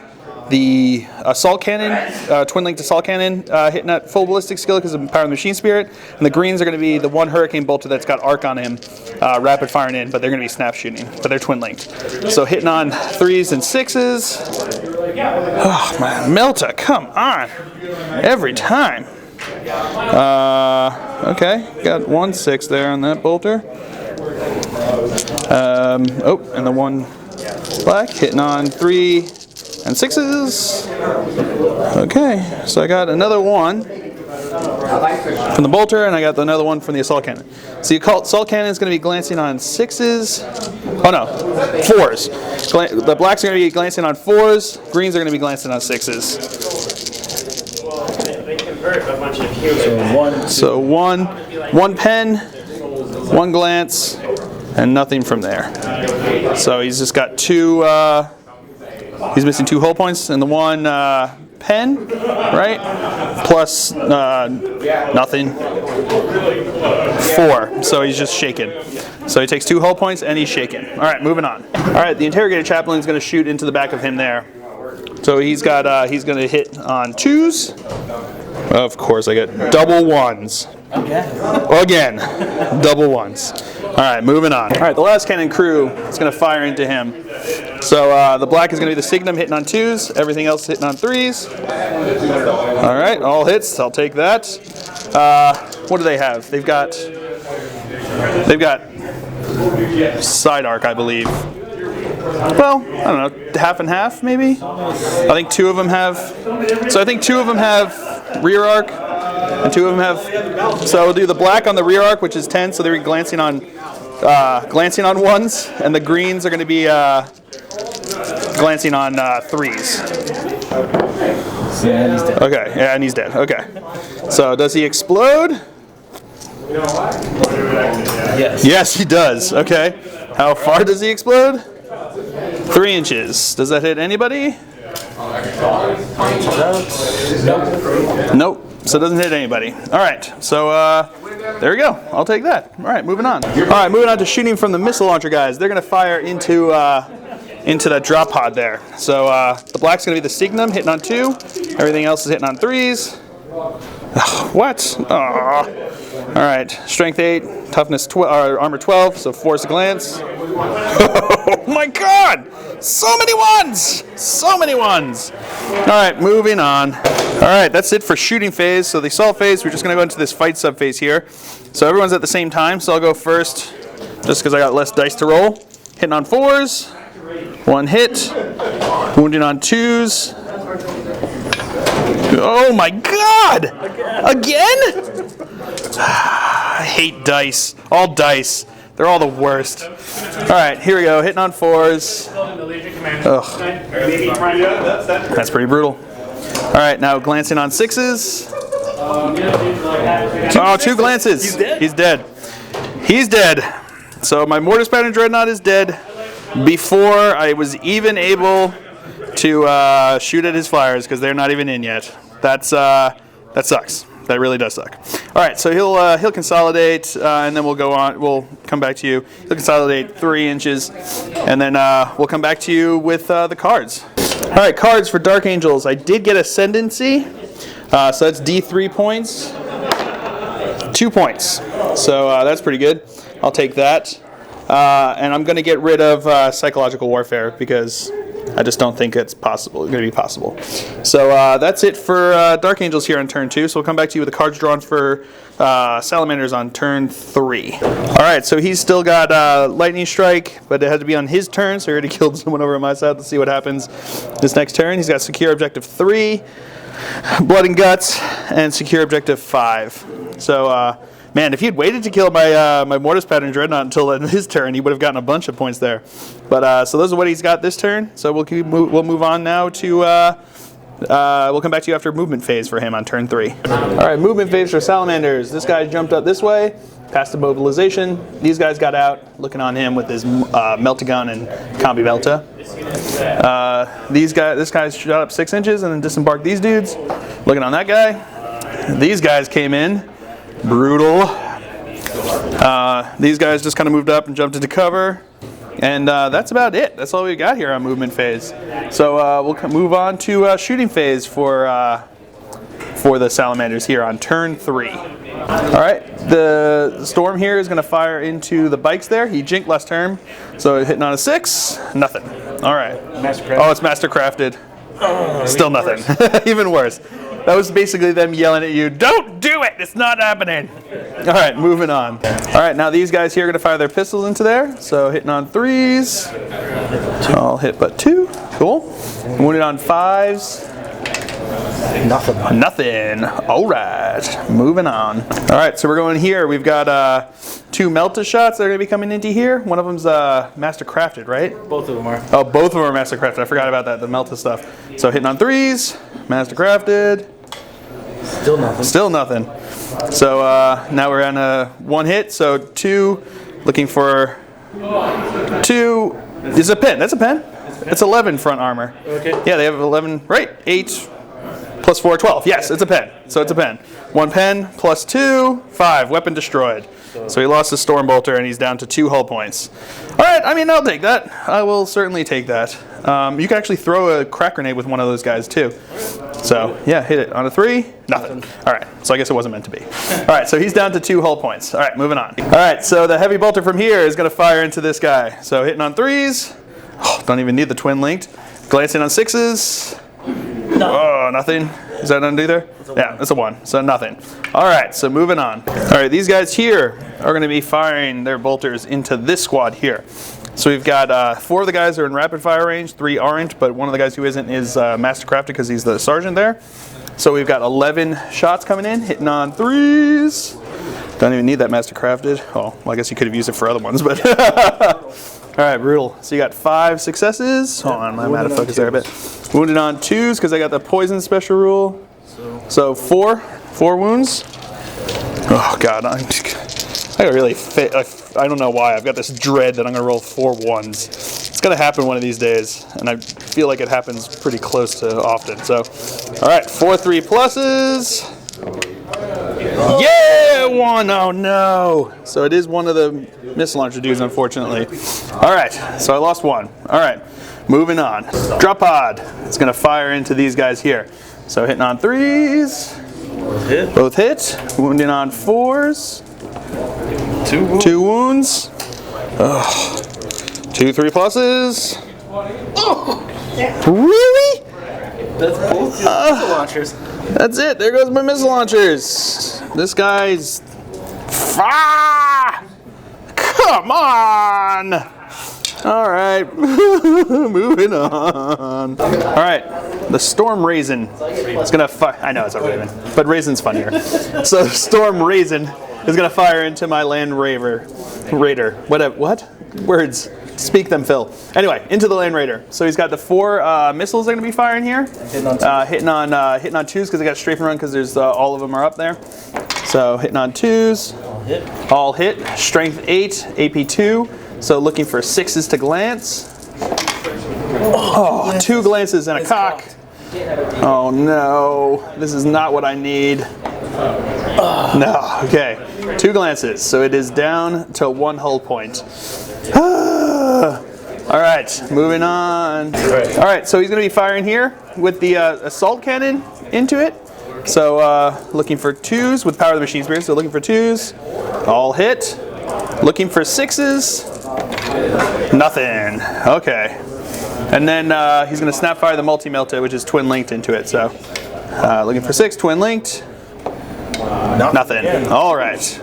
assault cannon, twin-linked assault cannon hitting at full ballistic skill because of empowering the machine spirit. And the greens are going to be the 1 hurricane bolter that's got arc on him, rapid firing in, but they're going to be snap shooting, but they're twin-linked. So hitting on 3s and 6s. Oh man, Melta, come on. Every time. Okay, got 1 6 there on that bolter. Oh, and the 1 black, hitting on 3 and 6s. Okay, so I got another 1 from the bolter, and I got another 1 from the assault cannon. So the assault cannon is going to be glancing on 6s. Oh no, 4s. The blacks are going to be glancing on 4s. Greens are going to be glancing on 6s. So one pen, 1 glance, and nothing from there. So he's just got 2. He's missing 2 hull points and the 1 pen, right? Plus nothing. 4. So he's just shaken. So he takes 2 hull points and he's shaken. All right, moving on. All right, the interrogator chaplain is going to shoot into the back of him there. So he's got he's going to hit on 2s. Of course, I got double 1s. Again, double 1s. All right, moving on. All right, the last cannon crew is going to fire into him. So the black is going to be the Signum hitting on 2s. Everything else hitting on 3s. All right, all hits. I'll take that. What do they have? They've got side arc, I believe. Well, I don't know, half and half maybe. I think 2 of them have. So I think 2 of them have rear arc, and 2 of them have. So we'll do the black on the rear arc, which is 10. So they're glancing on 1s, and the greens are going to be glancing on 3s. Yeah, he's dead. Okay, yeah, and he's dead. Okay. So does he explode? Yes. Yes, he does. Okay. How far does he explode? 3 inches. Does that hit anybody? Nope. Nope. So it doesn't hit anybody. All right. So there we go. I'll take that. All right, moving on. All right, moving on to shooting from the missile launcher guys. They're going to fire into that drop pod there. So the black's going to be the Signum hitting on 2. Everything else is hitting on 3s. What? All right. Strength 8, toughness armor 12, so force a glance. Oh my God! So many 1s! So many 1s! All right, moving on. All right, that's it for shooting phase. So the assault phase, we're just going to go into this fight sub phase here. So everyone's at the same time, so I'll go first just because I got less dice to roll. Hitting on 4s, 1 hit, wounding on 2s. Oh my God! Again? I hate dice. All dice. They're all the worst. All right, here we go. Hitting on 4s. Ugh. That's pretty brutal. All right, now glancing on 6s. Oh, 2 glances. He's dead. He's dead. So my Mortis Pattern Dreadnought is dead before I was even able to shoot at his flyers because they're not even in yet. That sucks. That really does suck. All right, so he'll consolidate, and then we'll go on. We'll come back to you. He'll consolidate 3 inches, and then we'll come back to you with the cards. All right, cards for Dark Angels. I did get Ascendancy, so that's D3 points, 2 points. So that's pretty good. I'll take that, and I'm going to get rid of Psychological Warfare because I just don't think it's possible. It's going to be possible. So that's it for Dark Angels here on turn 2. So we'll come back to you with the cards drawn for Salamanders on turn 3. All right, so he's still got Lightning Strike, but it had to be on his turn, so he already killed someone over on my side. Let's see what happens this next turn. He's got Secure Objective 3, Blood and Guts, and Secure Objective 5. So, man, if he had waited to kill my my Mortis Pattern Dreadnought until his turn, he would have gotten a bunch of points there. But so those are what he's got this turn. So we'll move on now to we'll come back to you after movement phase for him on turn 3. All right, movement phase for Salamanders. This guy jumped up this way, past the mobilization. These guys got out, looking on him with his Meltagun and Combi Melta. This guy shot up 6 inches and then disembarked these dudes, looking on that guy. These guys came in. Brutal. These guys just kind of moved up and jumped into cover, and that's about it. That's all we got here on movement phase. So we'll move on to shooting phase for the Salamanders here on turn 3. All right, the Storm here is going to fire into the bikes there. He jinked last turn, so hitting on a 6, nothing. All right. Oh, it's Mastercrafted. Still nothing. Even worse. That was basically them yelling at you, don't do it, it's not happening. All right, moving on. All right, now these guys here are going to fire their pistols into there. So hitting on 3s. I'll hit but 2. Cool. Wounded on 5s. Nothing. All right, moving on. All right, so we're going here. We've got 2 Melta shots that are going to be coming into here. One of them's Mastercrafted, right? Both of them are. Oh, both of them are Mastercrafted. I forgot about that, the Melta stuff. So hitting on 3s, Mastercrafted. Still nothing. Still nothing. So now we're on a 1 hit. So 2, looking for 2. Is a pen. That's a pen. It's 11 front armor. Okay. Yeah, they have 11. Right. 8 plus 4, 12. Yes, it's a pen. So it's a pen. 1 pen plus 2, 5. Weapon destroyed. So he lost his Stormbolter and he's down to 2 hull points. All right. I mean, I'll take that. I will certainly take that. You can actually throw a crack grenade with one of those guys too. So yeah, hit it on a 3. Nothing. All right. So I guess it wasn't meant to be. All right. So he's down to 2 hull points. All right. Moving on. All right. So the heavy bolter from here is going to fire into this guy. So hitting on 3s. Oh, don't even need the twin linked. Glancing on 6s. Oh, nothing. Is that undo there? Yeah, that's a 1. So nothing. All right, so moving on. All right, these guys here are going to be firing their bolters into this squad here. So we've got 4 of the guys are in rapid fire range, 3 aren't, but one of the guys who isn't is Mastercrafted because he's the sergeant there. So we've got 11 shots coming in, hitting on 3s. Don't even need that Mastercrafted. Oh, well, I guess you could have used it for other ones, but all right, brutal. So you got 5 successes. Hold on, I'm out of focus there a bit. Wounded on 2s because I got the poison special rule. So 4 wounds. Oh God, I really fit. I don't know why. I've got this dread that I'm gonna roll 4 1s. It's gonna happen one of these days, and I feel like it happens pretty close to often. So, all right, 4 3 pluses. Yeah, 1. Oh no. So it is one of the missile launcher dudes, unfortunately. All right, so I lost 1. All right, moving on. Drop pod. It's gonna fire into these guys here. So hitting on 3s. Both hit. Wounding on 4s. 2 wounds. 2 3 pluses. Oh, really? That's both missile launchers. That's it. There goes my missile launchers. This guy's. Come on. All right. Moving on. All right. The Storm Raisin is going to fire. I know it's a Raven, but Raisin's funnier. So the Storm Raisin is going to fire into my Land Raider. Whatever. What? Words. Speak them, Phil. Anyway, into the Land Raider. So he's got the 4 missiles they're going to be firing here. Hitting on 2s because I got strafe and run because there's all of them are up there. So hitting on 2s. All hit. Strength 8, AP 2. So looking for 6s to glance. Oh, 2 glances and a cock. Oh no, this is not what I need. No, okay. 2 glances, so it is down to 1 hull point. All right, moving on. All right, so he's going to be firing here with the assault cannon into it. So looking for 2s with power of the machine spear. So looking for 2s, all hit. Looking for 6s, nothing. Okay, and then he's going to snap fire the multi-melta, which is twin linked into it. So looking for 6, twin linked, nothing. All right.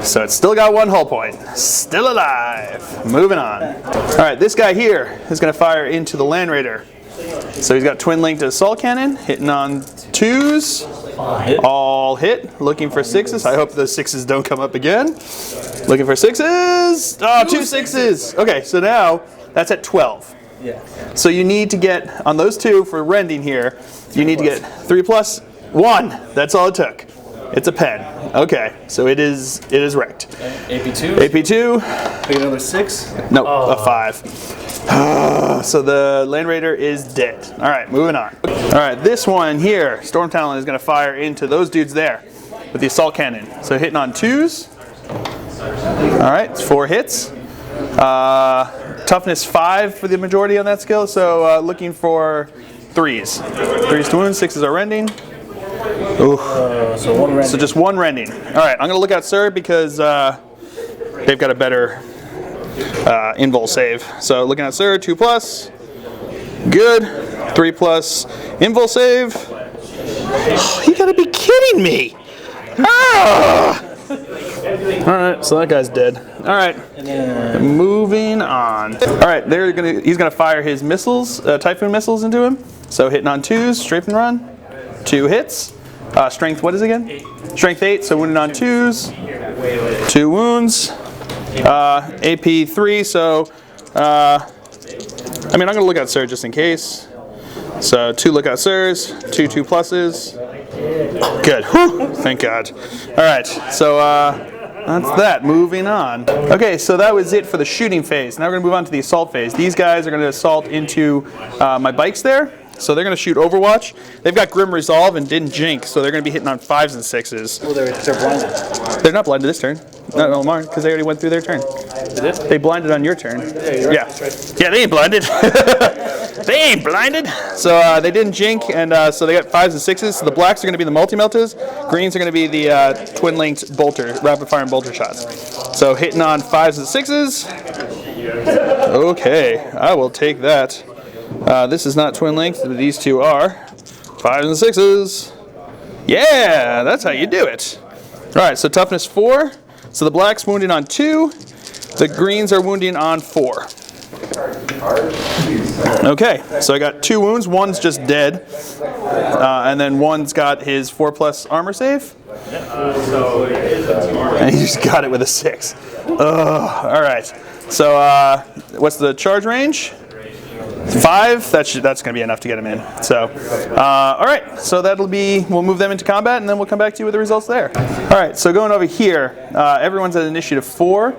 So it's still got 1 hull point. Still alive. Moving on. All right, this guy here is going to fire into the Land Raider. So he's got twin linked assault cannon, hitting on 2s. All hit. Looking for 6s. I hope the 6s don't come up again. Looking for 6s. Oh, 2 6s. Okay, so now that's at 12. Yeah. So you need to get, on those 2 for rending here, you need to get 3 plus 1. That's all it took. It's a pen. Okay, so it is wrecked. AP2? AP2. Pick another 6? No, a 5. So the Land Raider is dead. All right, moving on. All right, this one here, Storm Talon is going to fire into those dudes there with the assault cannon. So hitting on 2s. All right, it's 4 hits. Toughness 5 for the majority on that skill. So looking for 3s. 3s to wound, 6s are rending. So 1 rending. So just 1 rending. All right, I'm going to look out Sir because they've got a better invul save. So looking at Sir, 2 plus. Good. 3 plus invul save. Oh, you got to be kidding me. Ah! All right, so that guy's dead. All right, moving on. All right, he's going to fire his missiles, Typhoon missiles into him. So hitting on 2s, strafe and run. 2 hits. Strength, what is it again? 8. Strength 8, so wounded on 2s. 2 wounds. AP 3, so I'm going to look out Sir just in case. So 2 lookout Sirs, 2 2 pluses. Good. Whew. Thank God. All right, so that's that. Moving on. Okay, so that was it for the shooting phase. Now we're going to move on to the assault phase. These guys are going to assault into my bikes there. So they're going to shoot Overwatch. They've got Grim Resolve and didn't jinx, so they're going to be hitting on 5s and 6s. Well, they're blinded. They're not blinded this turn. Not Lamar, because they already went through their turn. They blinded on your turn. Yeah. Yeah, they ain't blinded. They ain't blinded. So they didn't jink, and so they got 5s and 6s. So the blacks are going to be the multi-meltas. Greens are going to be the twin-linked bolter, rapid-fire and bolter shots. So hitting on 5s and 6s. Okay, I will take that. This is not twin linked, but these 2 are. 5s and 6s. Yeah, that's how you do it. All right, so toughness 4. So the blacks wounding on 2. The greens are wounding on 4. Okay, so I got 2 wounds. One's just dead. And then one's got his 4 plus armor save. And he just got it with a 6. All right. So what's the charge range? 5, that's going to be enough to get him in. So, all right, so we'll move them into combat, and then we'll come back to you with the results there. All right, so going over here, everyone's at initiative 4.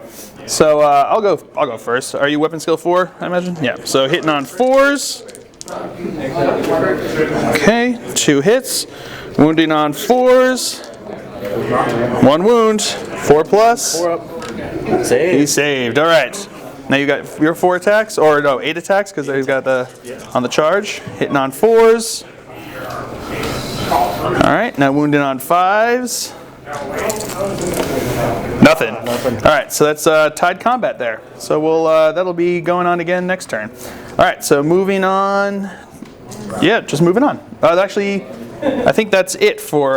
So I'll go first. Are you weapon skill 4, I imagine? Yeah, so hitting on 4s. Okay, 2 hits. Wounding on 4s. 1 wound, 4 plus. 4 up. Saved. He saved, all right. Now you got your 4 attacks, or no, 8 attacks, because he's got on the charge. Hitting on 4s. All right, now wounding on 5s. Nothing. All right, so that's tied combat there. So that'll be going on again next turn. All right, so moving on. Yeah, just moving on. Actually, I think that's it for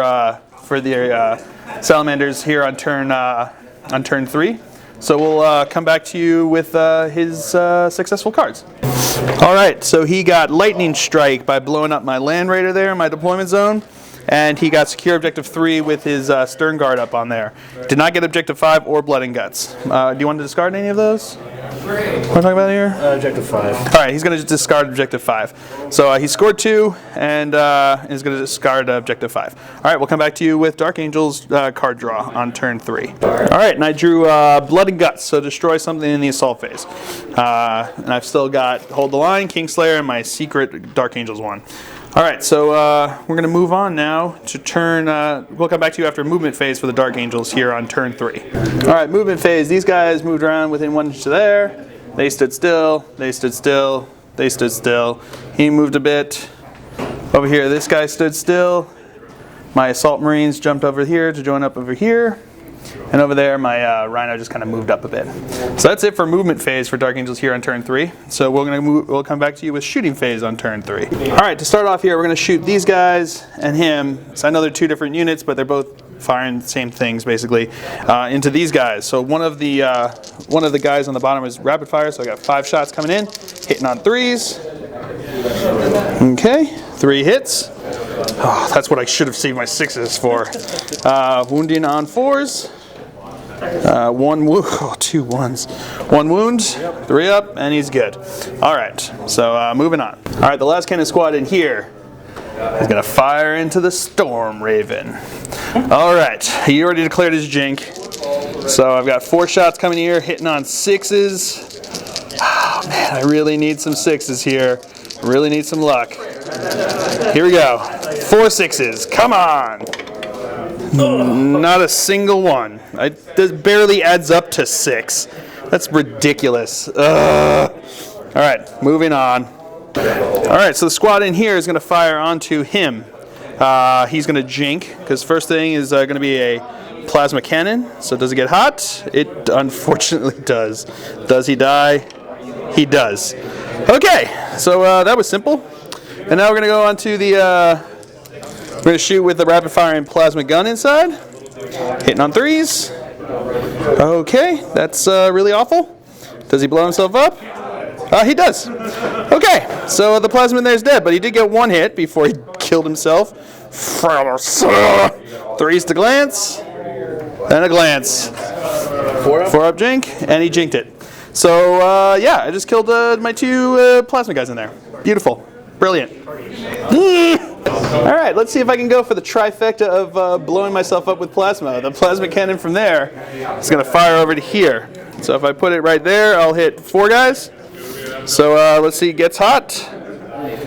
the Salamanders here on turn 3. So we'll come back to you with his successful cards. All right, so he got Lightning Strike by blowing up my Land Raider there in my deployment zone. And he got Secure Objective 3 with his Stern Guard up on there. Did not get Objective 5 or Blood and Guts. Do you want to discard any of those? What am I talking about here? Objective 5. All right, he's going to discard objective 5. So he scored 2 and is going to discard objective 5. All right, we'll come back to you with Dark Angel's card draw on turn 3. All right, and I drew Blood and Guts, so destroy something in the assault phase. And I've still got Hold the Line, Kingslayer, and my secret Dark Angels one. All right, so we're going to move on now to turn, we'll come back to you after movement phase for the Dark Angels here on turn 3. All right, movement phase. These guys moved around within 1 inch to there. They stood still, they stood still, they stood still. He moved a bit. Over here, this guy stood still. My Assault Marines jumped over here to join up over here. And over there, my Rhino just kind of moved up a bit. So that's it for movement phase for Dark Angels here on turn 3. So we'll come back to you with shooting phase on turn 3. All right, to start off here, we're going to shoot these guys and him. So I know they're 2 different units, but they're both firing the same things basically into these guys. So one of the guys on the bottom is rapid fire. So I got 5 shots coming in, hitting on 3s. Okay, 3 hits. Oh, that's what I should have saved my 6s for. Wounding on 4s. 1 wound, 2 1s. 1 wound, 3 up, and he's good. All right, so moving on. All right, the last cannon squad in here is gonna fire into the Storm Raven. All right, he already declared his jink. So I've got 4 shots coming here, hitting on 6s. Oh man, I really need some 6s here. Really need some luck. Here we go. 4 6s, come on. Not a single one. This barely adds up to 6. That's ridiculous. All right, moving on. All right, so the squad in here is going to fire onto him. He's going to jink, because first thing is going to be a plasma cannon. So does it get hot? It unfortunately does. Does he die? He does. Okay, so that was simple. And now we're going to go on to the... we're going to shoot with the rapid firing plasma gun inside. Hitting on 3s. Okay, that's really awful. Does he blow himself up? He does. Okay, so the plasma in there is dead, but he did get 1 hit before he killed himself. 3s to glance. And a glance. 4 up jink, and he jinked it. So, yeah, I just killed my 2 plasma guys in there. Beautiful. Brilliant. All right, let's see if I can go for the trifecta of blowing myself up with plasma. The plasma cannon from there is going to fire over to here. So if I put it right there, I'll hit 4 guys. So let's see, gets hot.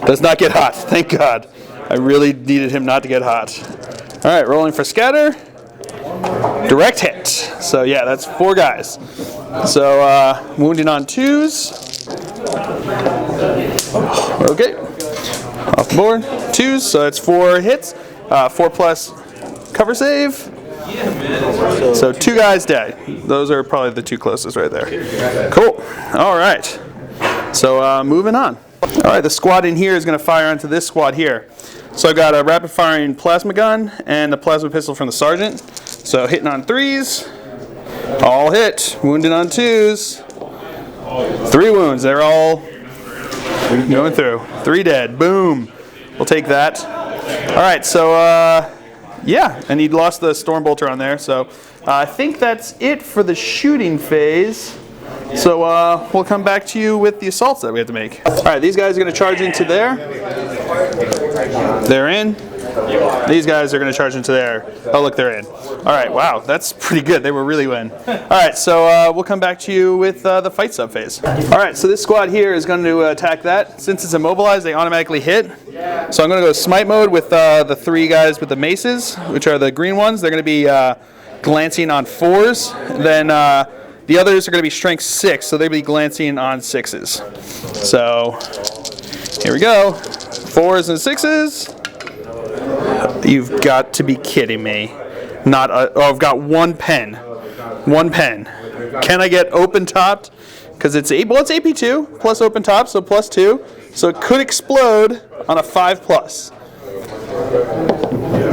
Does not get hot, thank God. I really needed him not to get hot. All right, rolling for scatter. Direct hit. So yeah, that's 4 guys. So wounding on 2s. Okay. Off the board. 2s, so that's 4 hits. 4 plus cover save. So 2 guys dead. Those are probably the 2 closest right there. Cool. All right. So moving on. All right, the squad in here is going to fire onto this squad here. So I've got a rapid firing plasma gun and a plasma pistol from the sergeant. So hitting on 3s. All hit. Wounded on 2s. 3 wounds. They're all going through. 3 dead. Boom. We'll take that. All right, so yeah, and he lost the Stormbolter on there. So I think that's it for the shooting phase. So we'll come back to you with the assaults that we have to make. All right, these guys are going to charge into there. They're in. These guys are going to charge into there. Oh, look, they're in. All right, wow, that's pretty good. They were really win. All right, so we'll come back to you with the fight sub phase. All right, so this squad here is going to attack that. Since it's immobilized, they automatically hit. So I'm going to go smite mode with the 3 guys with the maces, which are the green ones. They're going to be glancing on 4s. Then the others are going to be strength 6, so they'll be glancing on 6s. So here we go. 4s and 6s. You've got to be kidding me. Not oh, I've got 1 pen. 1 pen. Can I get open topped? Because it's it's AP2 plus open top, so plus 2. So it could explode on a 5+.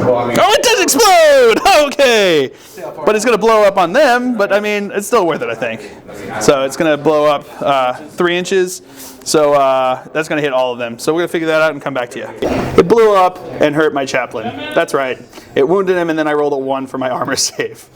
Oh, it does explode! Okay! But it's going to blow up on them, but I mean, it's still worth it, I think. So it's going to blow up 3 inches. So that's going to hit all of them. So we're going to figure that out and come back to you. It blew up and hurt my chaplain. That's right. It wounded him, and then I rolled a 1 for my armor save.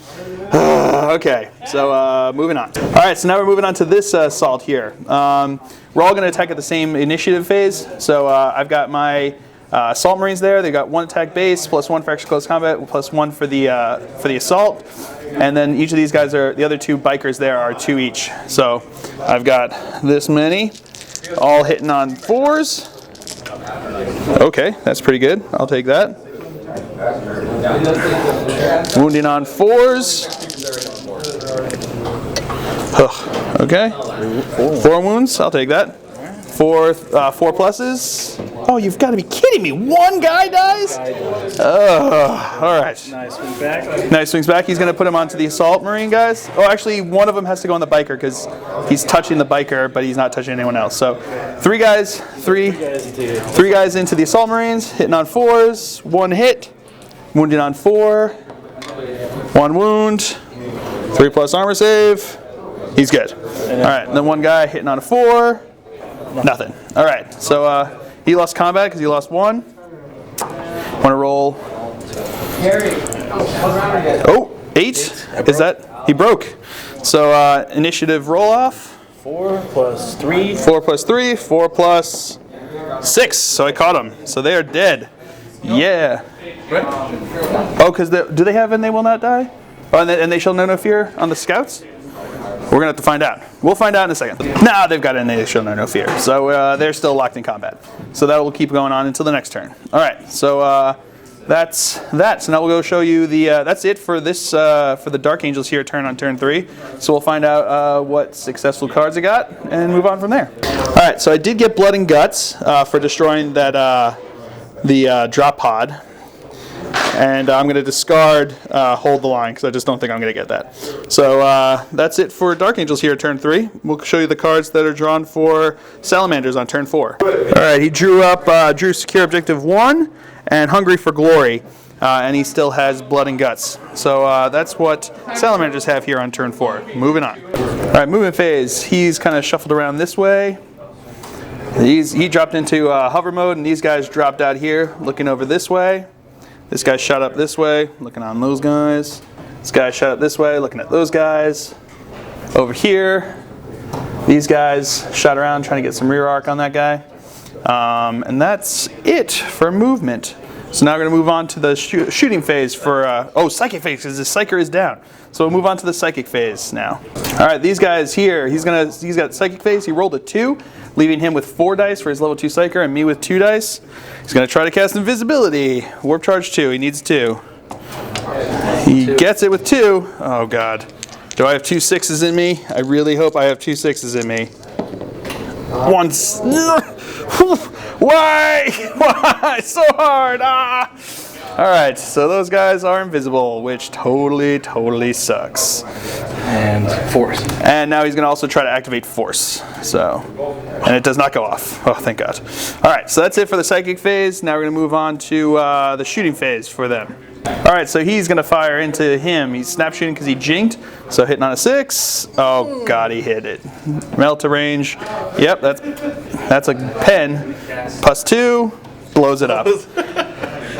Okay, so moving on. All right, so now we're moving on to this assault here. We're all going to attack at the same initiative phase. So I've got my assault marines there. They got 1 attack base, +1 for extra close combat, +1 for the assault. And then each of these guys are, the other 2 bikers there are 2 each. So I've got this many, all hitting on 4s. Okay, that's pretty good. I'll take that. Wounding on 4s. Okay. 4 wounds. I'll take that. 4 pluses. Oh, you've got to be kidding me! 1 guy dies. All right. Nice swings back. Nice swings back. He's going to put him onto the assault marine guys. Oh, actually, one of them has to go on the biker because he's touching the biker, but he's not touching anyone else. So, 3 guys, three guys into the assault marines, hitting on 4s. 1 hit, wounding on 4. 1 wound. 3+ armor save. He's good. All right, and then 1 guy hitting on a 4. Nothing. All right, so he lost combat because he lost 1. Want to roll? Oh, 8. Is that? He broke. So initiative roll off. 4 + 3. 4 + 3. 4 + 6. So I caught him. So they are dead. Yeah. Oh, because do they have and they will not die? Oh, and they shall know no fear on the scouts? We're going to have to find out. We'll find out in a second. Nah, they've got it and they shall know no fear. So they're still locked in combat. So that will keep going on until the next turn. All right, so that's that. So now we'll go show you the, that's it for this, for the Dark Angels here turn on turn 3. So we'll find out what successful cards I got and move on from there. All right, so I did get Blood and Guts for destroying that, the drop pod. And I'm going to discard Hold the Line because I just don't think I'm going to get that. So that's it for Dark Angels here at turn 3. We'll show you the cards that are drawn for Salamanders on turn 4. All right, he drew Secure Objective 1 and Hungry for Glory. And he still has Blood and Guts. So that's what Salamanders have here on turn 4. Moving on. All right, movement phase. He's kind of shuffled around this way. He dropped into hover mode, and these guys dropped out here looking over this way. This guy shot up this way, looking on those guys. This guy shot up this way, looking at those guys. Over here, these guys shot around trying to get some rear arc on that guy. And that's it for movement. So now we're going to move on to the shooting phase for, psychic phase, because the psyker is down. So we'll move on to the psychic phase now. All right, these guys here, he's got psychic phase. He rolled a 2, leaving him with 4 dice for his level 2 psyker and me with 2 dice. He's going to try to cast Invisibility. Warp Charge 2, he needs 2. He gets it with 2. Oh God. Do I have 2 6s in me? I really hope I have 2 6s in me. Why? Why? So hard. Ah. All right, so those guys are invisible, which totally sucks. And Force. And now he's going to also try to activate Force. So, and it does not go off. Oh, thank God. All right, so that's it for the psychic phase. Now we're going to move on to the shooting phase for them. All right, so he's going to fire into him. He's snap shooting because he jinked. So hitting on a 6. Oh God, he hit it. Melt to range. Yep, that's a pen. +2 blows it up.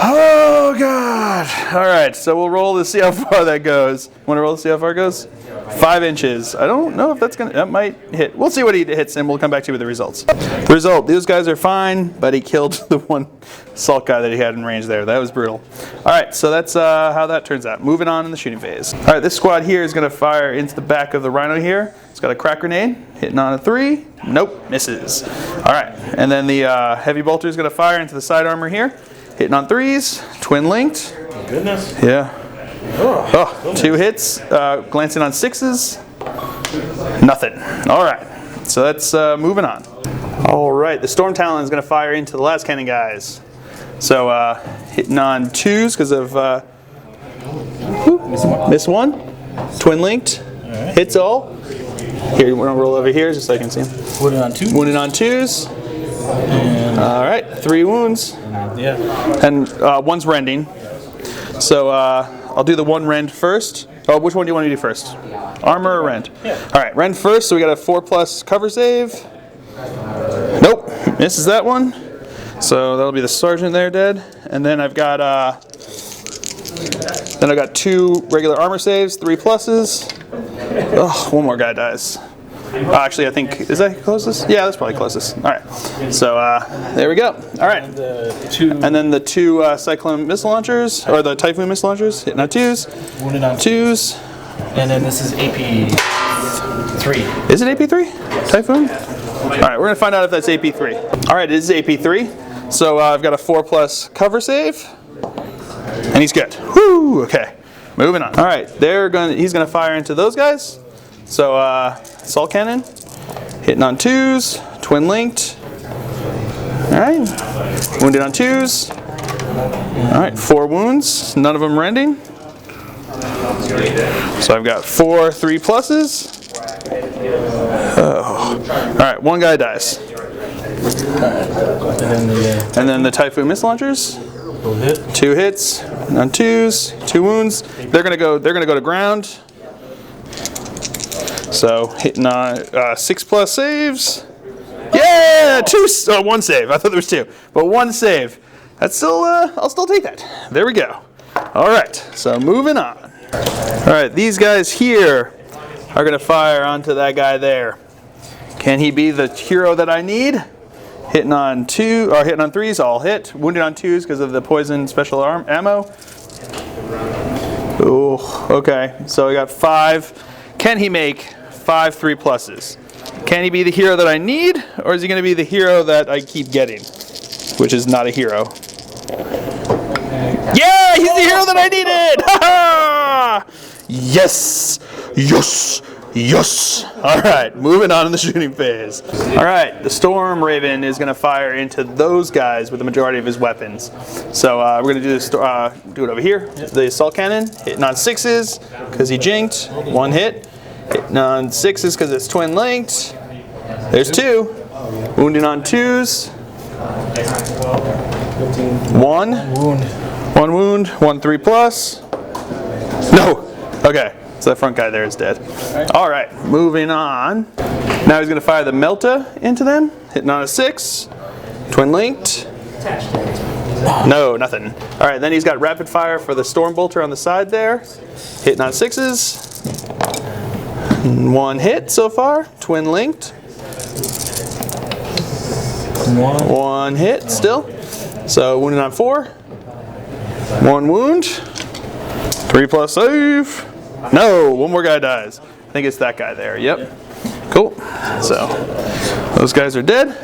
Oh God! All right, so we'll roll to see how far that goes. Want to roll to see how far it goes? 5 inches. I don't know if that might hit. We'll see what he hits, and we'll come back to you with the results. The result: these guys are fine, but he killed the one assault guy that he had in range there. That was brutal. All right, so that's how that turns out. Moving on in the shooting phase. All right, this squad here is going to fire into the back of the Rhino here. It's got a crack grenade, hitting on a 3. Nope, misses. All right, and then the heavy bolter is going to fire into the side armor here. Hitting on 3s, twin linked. Goodness. Yeah. Oh, 2 hits, glancing on 6s. Nothing. All right. So that's moving on. All right. The Storm Talon is going to fire into the last cannon guys. So hitting on 2s because of miss 1. Twin linked. Right. Hits all. Here, we're going to roll over here just so I can see him. Wounded on 2. Wounded on 2s. And all right, 3 wounds. Yeah. And 1's rending. So I'll do the 1 rend first. Oh, which one do you want to do first? Armor or rend? Yeah. All right, rend first. So we got a 4+ cover save. Nope, misses that one. So that'll be the sergeant there dead. And then I've got Then I got 2 regular armor saves, 3 pluses. Oh, one more guy dies. Actually, I think, is that closest? Yeah, that's probably closest. All right, so there we go. All right, and then the 2 Cyclone missile launchers, or the Typhoon missile launchers, hitting on 2s. Wounded on 2s. And then this is AP 3. Is it AP3? Typhoon? All right, we're gonna find out if that's AP3. All right, it is AP3. So I've got a 4+ cover save, and he's good. Whoo! Okay, moving on. All right, he's gonna fire into those guys. So assault cannon, hitting on 2s, twin linked. All right, wounded on 2s. All right, 4 wounds, none of them rending. So I've got 4 3 pluses. Oh. All right, 1 guy dies. And then the Typhoon missile launchers. 2 hits on 2s, 2 wounds. They're gonna go to ground. So hitting on 6+ saves. Yeah, 1 save. I thought there was 2, but 1 save. That's still I'll still take that. There we go. All right, so moving on. All right, these guys here are gonna fire onto that guy there. Can he be the hero that I need? Hitting on 3s, all hit. Wounded on 2s because of the poison special ammo. Oh, okay. So I got 5. Can he make 5 3 pluses? Can he be the hero that I need, or is he going to be the hero that I keep getting, which is not a hero? Yeah, he's the hero that I needed! Ha ha! Yes, yes. Yes! Alright, moving on in the shooting phase. Alright, the Storm Raven is going to fire into those guys with the majority of his weapons. So we're going to do this, do it over here. The Assault Cannon, hitting on 6s because he jinked. 1 hit. Hitting on 6s because it's twin linked. There's 2. Wounding on 2s. 1. 1 wound. 1 3+. No! Okay. So that front guy there is dead. All right, moving on. Now he's gonna fire the Melta into them, hitting on a 6, twin linked. No, nothing. All right, then he's got rapid fire for the Storm Bolter on the side there, hitting on 6s. 1 hit so far, twin linked. 1 hit still. So wounded on 4. 1 wound. 3+ save. No, 1 more guy dies. I think it's that guy there. Yep. Cool. So those guys are dead.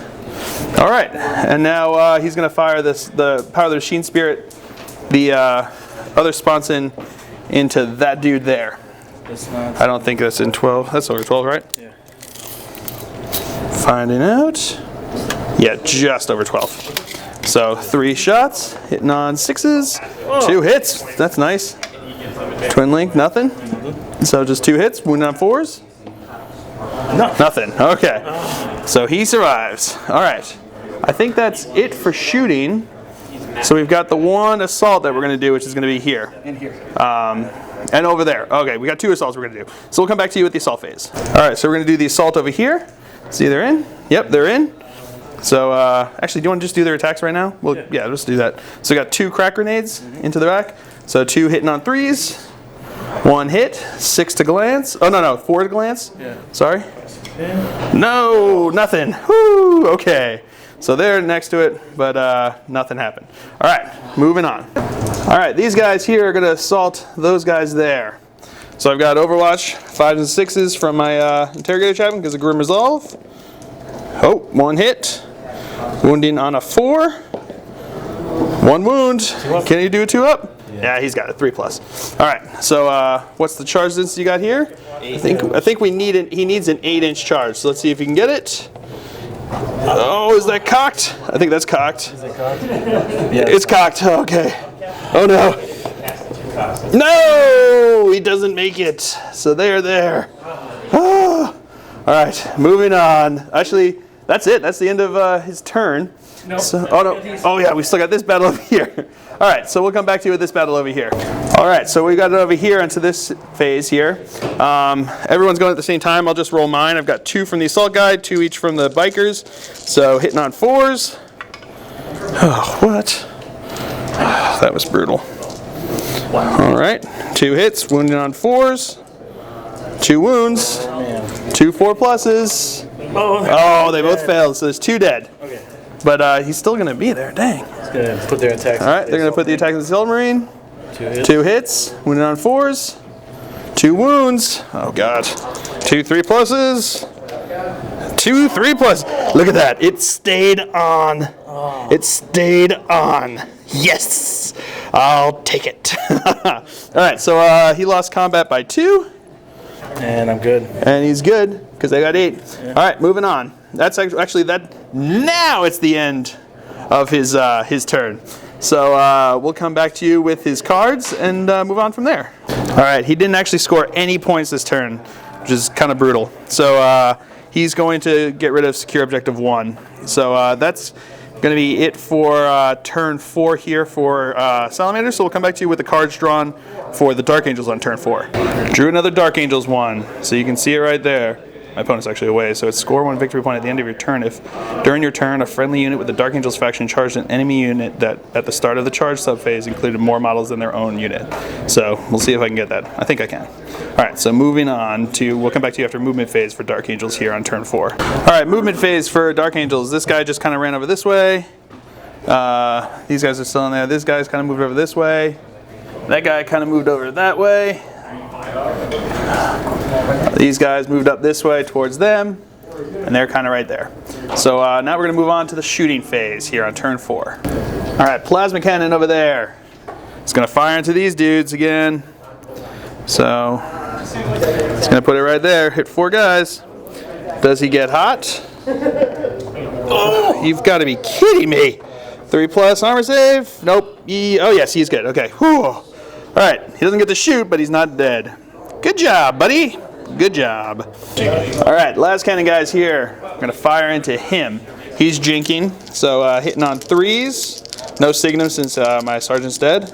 All right, and now he's going to fire the Power of the Machine Spirit, the other sponson, into that dude there. I don't think that's in 12. That's over 12, right? Yeah. Finding out. Yeah, just over 12. So 3 shots, hitting on 6s, 2 hits. That's nice. Twin link, nothing. So just 2 hits, wounded on 4s. Nothing. Okay. So he survives. All right. I think that's it for shooting. So we've got the 1 assault that we're going to do, which is going to be here. And over there. Okay, we got 2 assaults we're going to do. So we'll come back to you with the assault phase. All right, so we're going to do the assault over here. See, they're in. Yep, they're in. So actually, do you want to just do their attacks right now? Well, yeah, let's do that. So we got 2 crack grenades into the rack. So 2 hitting on 3s. 1 hit, 6 to glance. Oh, no, 4 to glance. Yeah. Sorry. No, nothing. Woo, okay. So they're next to it, but nothing happened. All right, moving on. All right, these guys here are going to assault those guys there. So I've got Overwatch, 5s and 6s from my Interrogator Chaplain because of Grim Resolve. Oh, 1 hit. Wounding on a 4. 1 wound. Can he do a 2 up? Yeah, he's got a 3+. All right. So what's the charge distance you got here? I think we need he needs an 8-inch charge. So let's see if he can get it. Oh, is that cocked? I think that's cocked. Is it cocked? Yeah. It's cocked. Okay. Oh no. No, he doesn't make it. So they're there. Oh. All right. Moving on. Actually, that's it. That's the end of his turn. Nope. So, oh no! Oh yeah, we still got this battle over here. All right, so we'll come back to you with this battle over here. All right, so we got it over here into this phase here. Everyone's going at the same time. I'll just roll mine. I've got 2 from the assault guide, 2 each from the bikers. So hitting on 4s. Oh, what? That was brutal. All right, 2 hits, wounded on 4s, 2 wounds, 2 4+. Oh, they both failed, so there's 2 dead. Okay. But he's still going to be there, dang. He's going to put their attacks. All right, they're going to put the attack in the Submarine. 2 hits, wounded on 4s, 2 wounds. Oh, God. 2 3+. 2 3+. Look at that. It stayed on. Oh. It stayed on. Yes. I'll take it. All right, so he lost combat by 2. And I'm good. And he's good because I got 8. Yeah. All right, moving on. That's actually that. Now it's the end of his turn. So we'll come back to you with his cards and move on from there. All right, he didn't actually score any points this turn, which is kind of brutal. So he's going to get rid of secure objective 1. So that's going to be it for turn 4 here for Salamanders. So we'll come back to you with the cards drawn for the Dark Angels on turn 4. Drew another Dark Angels 1, so you can see it right there. My opponent's actually away, so it's score 1 victory point at the end of your turn if during your turn a friendly unit with the Dark Angels faction charged an enemy unit that at the start of the charge subphase included more models than their own unit. So we'll see if I can get that. I think I can. Alright, so moving on to, we'll come back to you after movement phase for Dark Angels here on turn 4. Alright, movement phase for Dark Angels. This guy just kind of ran over this way. These guys are still in there. This guy's kind of moved over this way. That guy kind of moved over that way. These guys moved up this way towards them, and they're kind of right there. So now we're going to move on to the shooting phase here on turn 4. All right, plasma cannon over there. It's going to fire into these dudes again. So it's going to put it right there. Hit 4 guys. Does he get hot? Oh, you've got to be kidding me. 3+ armor save. Nope. Oh yes, he's good. Okay. Whew. All right. He doesn't get to shoot, but he's not dead. Good job, buddy. Good job. All right, last cannon guy's here. I'm going to fire into him. He's jinking, so hitting on 3s. No signum since my sergeant's dead.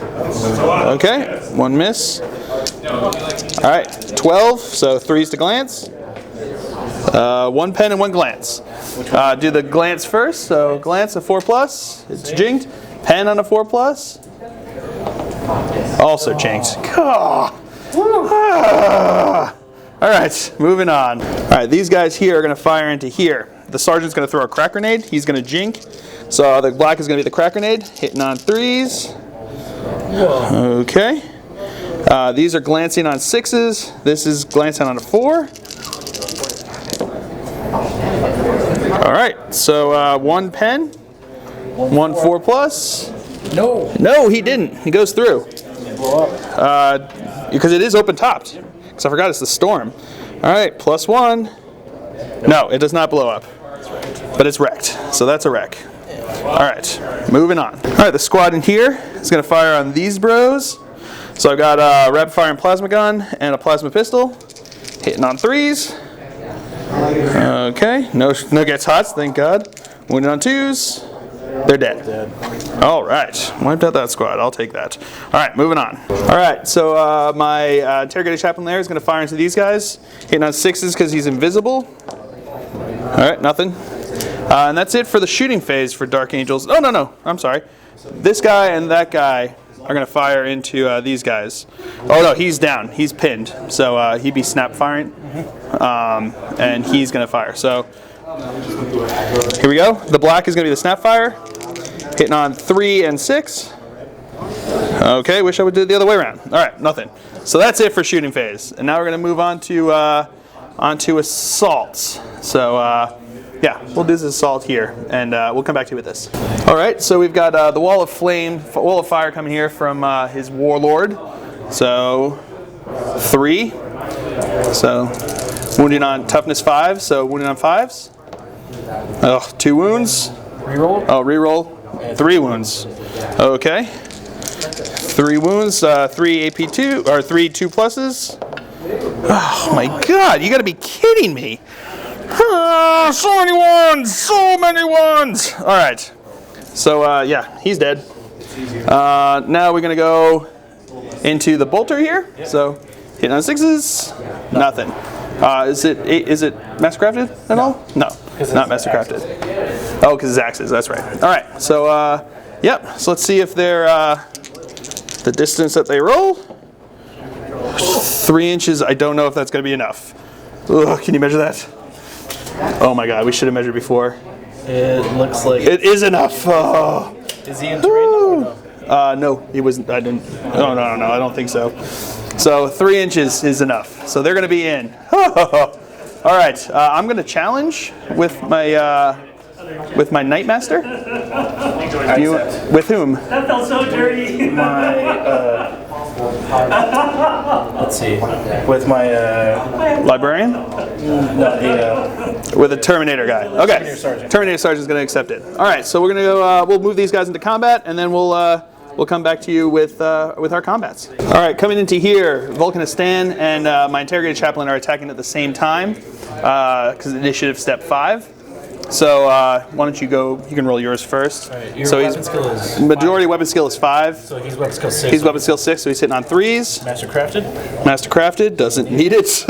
Okay, 1 miss. All right, 12, so 3s to glance. 1 pen and 1 glance. Do the glance first, so glance a 4+. It's jinked. Pen on a 4+. Also jinked. All right, moving on. All right, these guys here are going to fire into here. The sergeant's going to throw a crack grenade. He's going to jink. So the black is going to be the crack grenade, hitting on 3s. Whoa. Okay. These are glancing on 6s. This is glancing on a 4. All right, so 1 pen, 1 4+. No, he didn't. He goes through. Because it is open topped. Because I forgot it's the storm. All right, +1. No, it does not blow up. But it's wrecked. So that's a wreck. All right, moving on. All right, the squad in here is going to fire on these bros. So I've got a rapid fire and plasma gun and a plasma pistol. Hitting on 3s. Okay, no gets hots, thank God. Wounded on 2s. They're dead. All right, wiped out that squad. I'll take that. All right, moving on. All right, so my interrogator chaplain there is going to fire into these guys. Hitting on 6s because he's invisible. All right, nothing. And that's it for the shooting phase for Dark Angels. Oh, no, I'm sorry. This guy and that guy are going to fire into these guys. Oh, no, he's down. He's pinned. So he'd be snap firing. And he's going to fire. So here we go. The black is going to be the snap fire. Hitting on 3 and 6. Okay, wish I would do it the other way around. All right, nothing. So that's it for shooting phase. And now we're going to move on to assaults. So yeah, we'll do this assault here, and we'll come back to you with this. All right, so we've got the wall of fire coming here from his warlord. So 3. So wounded on toughness 5. So wounded on 5s. Oh, 2 wounds. Reroll. Oh, reroll. 3 wounds. Okay. 3 wounds. 3 AP2 or 3 2+. Oh my God! You got to be kidding me. So many ones! All right. So, yeah, he's dead. Now we're going to go into the bolter here. So, hitting on 6s. Nothing. Is it mastercrafted at all? No, not mastercrafted. Oh, because it's axes. That's right. All right. So, yep. So let's see if they're the distance that they roll. 3 inches, I don't know if that's going to be enough. Ugh, can you measure that? Oh my god, we should have measured before. It looks like it is enough. Oh. Is he in terrain or no? No, he wasn't. I didn't. No, I don't think so. So 3 inches is enough. So they're going to be in. All right, I'm going to challenge with my Knightmaster. With whom? That felt so dirty. Let's see. With my Librarian? With a Terminator guy. Okay. Terminator Sergeant is going to accept it. All right, so we're going to go. We'll move these guys into combat, and then we'll come back to you with our combats. All right, coming into here, Vulcanistan and my Interrogated Chaplain are attacking at the same time because initiative step 5. So why don't you go? You can roll yours first. Right, your so weapon skill is majority weapon skill is 5. So he's weapon skill 6. He's weapon skill 6, so he's hitting on 3s. Master crafted. Master crafted doesn't need it.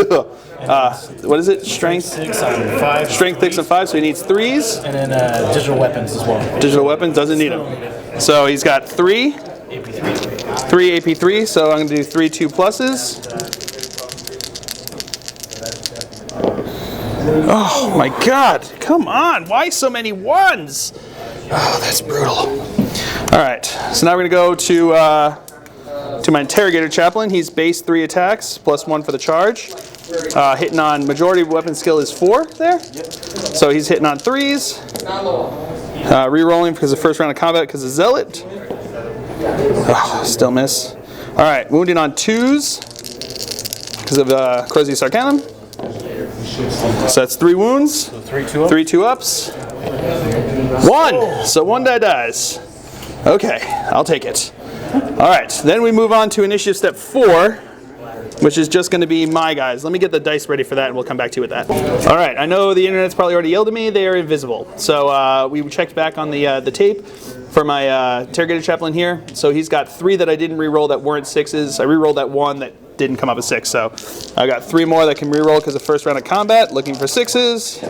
What is it? Strength 6 on 5. Strength 6 on 5, so he needs 3s. And then digital weapons as well. Digital weapons doesn't need them. So he's got 3. AP3. 3 AP3. So I'm going to do 3 2 pluses. Oh my god, come on, why so many 1s? Oh, that's brutal. Alright, so now we're going to go to my Interrogator Chaplain. He's base 3 attacks, plus 1 for the charge. Hitting on majority weapon skill is 4 there. So he's hitting on 3s. Rerolling because of first round of combat because of Zealot. Oh, still miss. Alright, wounding on 2s because of Crozius Arcanum. So that's 3 wounds. So 3 2 ups. 1. So 1 die dies. Okay, I'll take it. All right, then we move on to initiative step 4, which is just going to be my guys. Let me get the dice ready for that, and we'll come back to you with that. All right, I know the internet's probably already yelled at me. They are invisible. So we checked back on the tape for my Interrogated Chaplain here. So he's got 3 that I didn't reroll that weren't 6s. I rerolled that 1 that didn't come up as 6, so I got 3 more that can reroll because of first round of combat. Looking for 6s.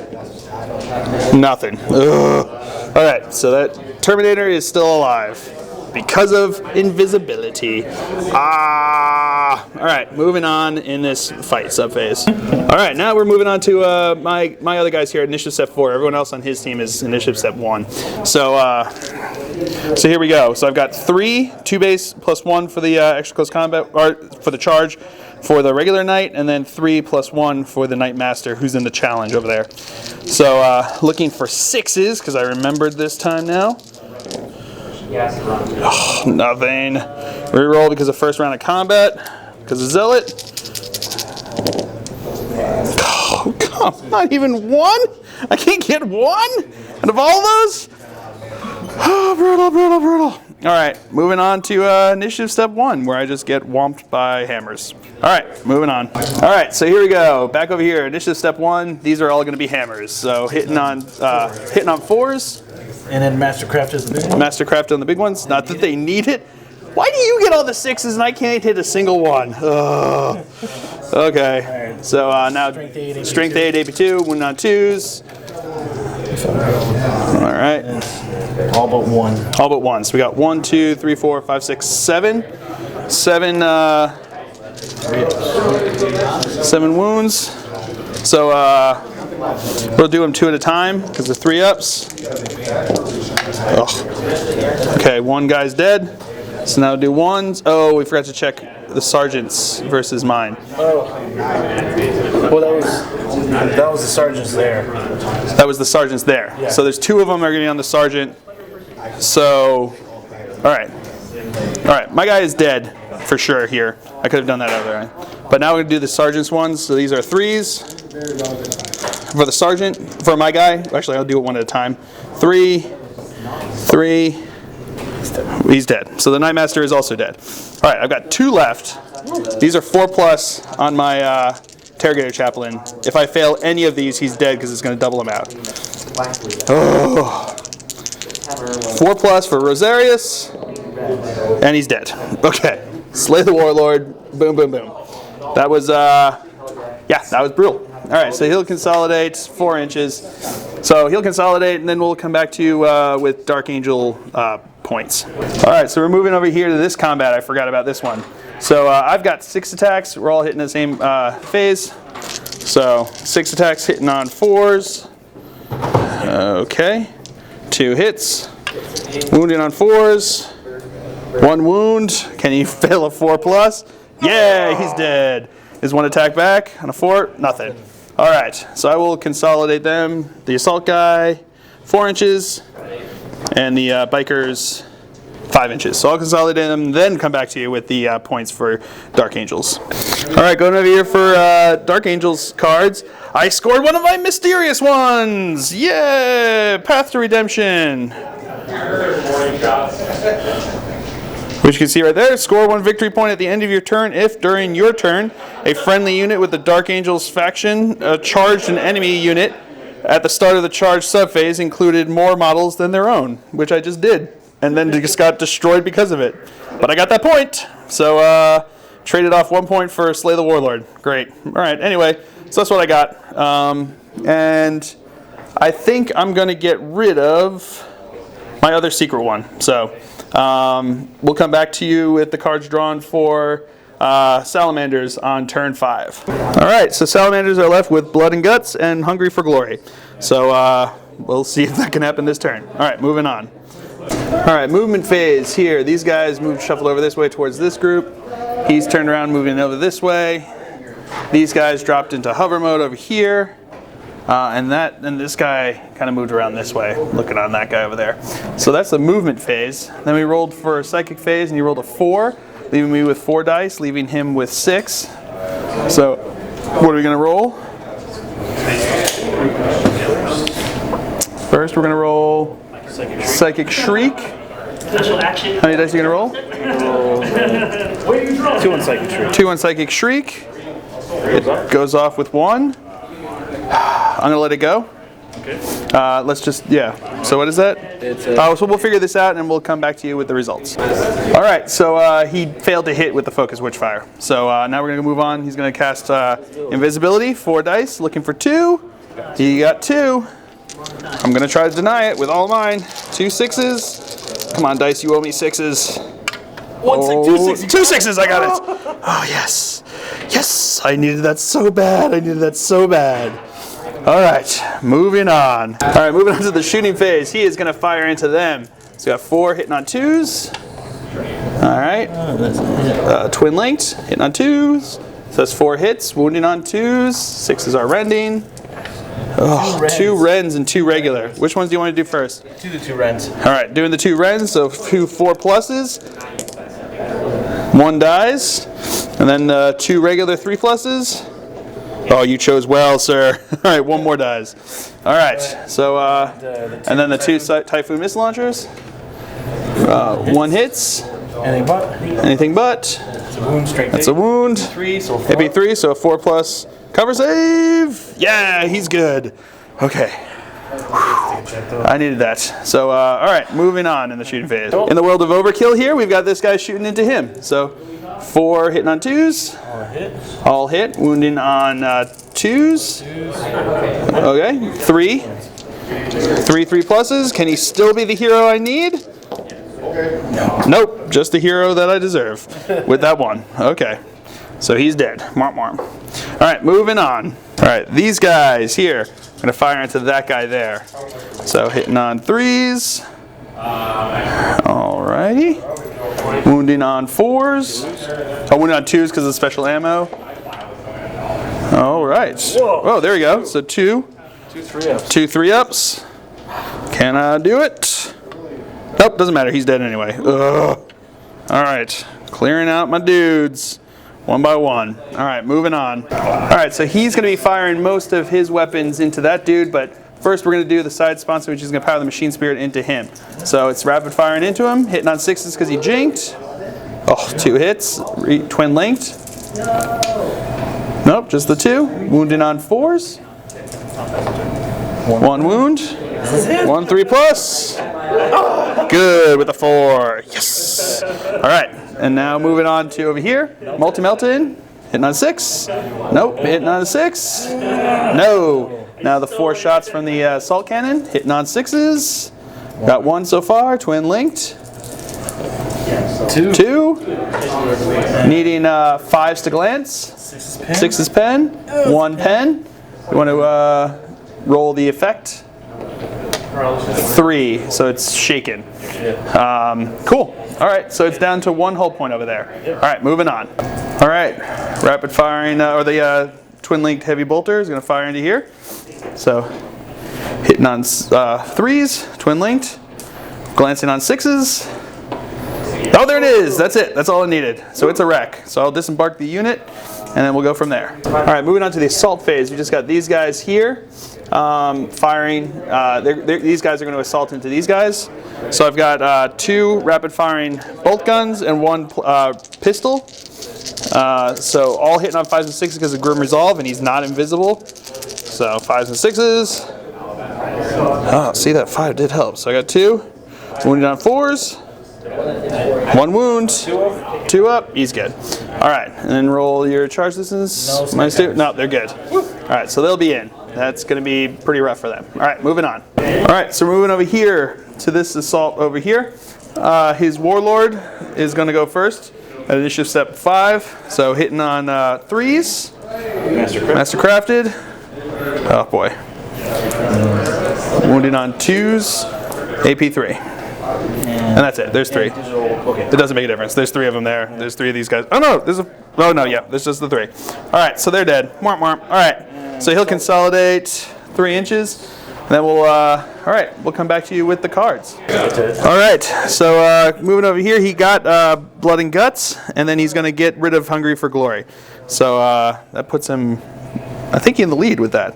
Nothing. Ugh. All right, so that Terminator is still alive because of invisibility. All right, moving on in this fight subphase. All right, now we're moving on to my other guys here at initiative step 4. Everyone else on his team is initiative step 1. So here we go. So I've got 3 2 base plus 1 for the extra close combat, or for the charge for the regular knight, and then 3 plus 1 for the Knight Master who's in the challenge over there. So looking for 6s because I remembered this time now. Oh, nothing. Reroll because of first round of combat because of Zealot. Oh, come, not even 1? I can't get 1 out of all those? Oh, brutal. All right, moving on to initiative step 1, where I just get whomped by hammers. All right, moving on. All right, so here we go. Back over here, initiative step 1. These are all going to be hammers. So hitting on 4s. And then Mastercraft is the big one? Mastercraft on the big ones. Not that they need it. Why do you get all the 6s and I can't hit a single one? Ugh. Okay, so now Strength 8, AP2, wound on 2s. All right. All but 1. All but 1. So we got 1, 2, 3, 4, 5, 6, 7. 7 wounds. So we'll do them 2 at a time because the 3 ups. Ugh. Okay, 1 guy's dead. So now do 1s. Oh, we forgot to check the sergeants versus mine. Oh. Well, that was the sergeants there. That was the sergeants there. Yeah. So there's 2 of them are going to be on the sergeant. So, all right. My guy is dead for sure here. I could have done that other way. But now we're going to do the sergeant's ones. So these are 3s for the sergeant. For my guy, actually I'll do it 1 at a time. 3. He's dead. So the Knight Master is also dead. All right, I've got 2 left. These are 4+ on my Interrogator Chaplain. If I fail any of these, he's dead because it's going to double him out. Oh. 4+ for Rosarius, and he's dead. Okay, slay the Warlord. Boom, boom, boom. That was, that was brutal. All right, so he'll consolidate 4 inches. So he'll consolidate, and then we'll come back to you with Dark Angel points. All right, so we're moving over here to this combat. I forgot about this one. So I've got 6 attacks. We're all hitting the same phase. So 6 attacks hitting on 4s. Okay. 2 hits. Wounding on 4s. 1 wound. Can he fail a 4+? Yeah, he's dead. Is 1 attack back on a 4? Nothing. All right, so I will consolidate them. The assault guy, 4 inches, and the bikers, 5 inches. So I'll consolidate them, then come back to you with the points for Dark Angels. All right, going over here for Dark Angels cards. I scored one of my mysterious ones. Yeah, Path to Redemption. Which you can see right there, score 1 victory point at the end of your turn if during your turn a friendly unit with the Dark Angels faction charged an enemy unit at the start of the charge subphase included more models than their own, which I just did, and then just got destroyed because of it. But I got that point, so traded off 1 point for Slay the Warlord. Great. All right, anyway, so that's what I got. And I think I'm going to get rid of my other secret one. So we'll come back to you with the cards drawn for Salamanders on turn 5. All right, so Salamanders are left with Blood and Guts and Hungry for Glory. So we'll see if that can happen this turn. All right, moving on. All right, movement phase here. These guys moved, shuffled over this way towards this group. He's turned around, moving over this way. These guys dropped into hover mode over here. And this guy kind of moved around this way, looking on that guy over there. So that's the movement phase. Then we rolled for a psychic phase, and he rolled a 4, leaving me with 4 dice, leaving him with 6. So what are we going to roll? First, we're going to roll Psychic Shriek. Special action. How many dice are you going to roll? 2 on Psychic Shriek. 2 on Psychic Shriek. It goes off with 1. I'm gonna let it go. Okay. Let's just, yeah. So what is that? So we'll figure this out and we'll come back to you with the results. All right, so he failed to hit with the Focus Witchfire. So now we're gonna move on. He's gonna cast Invisibility, 4 dice, looking for 2. He got 2. I'm gonna try to deny it with all mine. 2 6s. Come on, dice, you owe me 6s. 2 6s, I got it. Oh, yes. Yes, I needed that so bad. I needed that so bad. All right, moving on. All right, moving on to the shooting phase. He is going to fire into them. He's got 4 hitting on 2s. All right, twin linked, hitting on 2s. So that's 4 hits, wounding on 2s. 6s are rending. Oh, 2 rends and 2 regular. Which ones do you want to do first? Do the 2 rends. All right, doing the 2 rends, so 2 4+. 1 dies, and then 2 regular 3+. Oh, you chose well, sir. All right, 1 more dies. All right, so and then the 2 Typhoon missile launchers. 1 hits. Anything but. Anything but. It's a wound straight. That's a wound. 3, so 4. It'd be 3, so a 4+ cover save. Yeah, he's good. Okay. I needed that. So, all right, moving on in the shooting phase. In the world of overkill here, we've got this guy shooting into him. So, 4 hitting on 2s. All hit. Wounding on 2s. Okay. 3. 3 3+. Can he still be the hero I need? Nope. Just the hero that I deserve with that 1. Okay. So he's dead. Mark, mark. All right, moving on. All right, these guys here. I'm going to fire into that guy there. So hitting on 3s. All righty. Wounding on 4s. Oh, wounding on 2s because of special ammo. All right. Oh, there we go. So 2 3-ups. 2 3-ups. Can I do it? Nope, doesn't matter. He's dead anyway. Ugh. All right. Clearing out my dudes. 1 by 1. All right, moving on. All right, so he's going to be firing most of his weapons into that dude, but first we're going to do the side sponsor, which is going to power the Machine Spirit into him. So it's rapid firing into him, hitting on 6s because he jinked. Oh, 2 hits, twin linked. Nope, just the 2. Wounding on 4s. 1 wound. 1 3+. Good with a 4. Yes. All right. And now moving on to over here, multi-melted, hitting on 6. Nope, hitting on a 6. No. Now the 4 shots from the assault cannon, hitting on 6s. Got 1 so far, twin linked. 2. Needing 5s to glance. 6's pen. 1 pen. You want to roll the effect. 3, so it's shaken. Cool. All right, so it's down to 1 hull point over there. All right, moving on. All right, rapid firing, or the twin linked heavy bolter is going to fire into here. So hitting on 3s, twin linked, glancing on 6s. Oh, there it is. That's it. That's all it needed. So it's a wreck. So I'll disembark the unit, and then we'll go from there. All right, moving on to the assault phase. We just got these guys here firing. These guys are going to assault into these guys. So I've got 2 rapid firing bolt guns and 1 pistol. So all hitting on 5s and 6s because of Grim Resolve, and he's not invisible. So 5s and 6s. Oh, see, that 5 did help. So I got 2. Wounded on 4s. 1 wound. 2 up. He's good. All right, and then roll your charge distance. -2. No, they're good. All right, so they'll be in. That's going to be pretty rough for them. All right, moving on. All right, so we're moving over here to this assault over here. His warlord is going to go first at initiative step 5. So hitting on 3s. Mastercrafted. Oh boy. Wounded on 2s. AP 3. And that's it. There's 3. It doesn't make a difference. There's 3 of them there. There's 3 of these guys. Oh no, oh no, yeah, there's just the 3. All right, so they're dead. All right, so he'll consolidate 3 inches, and then we'll. All right, we'll come back to you with the cards. All right, so moving over here, he got Blood and Guts, and then he's going to get rid of Hungry for Glory. So that puts him, I think, in the lead with that.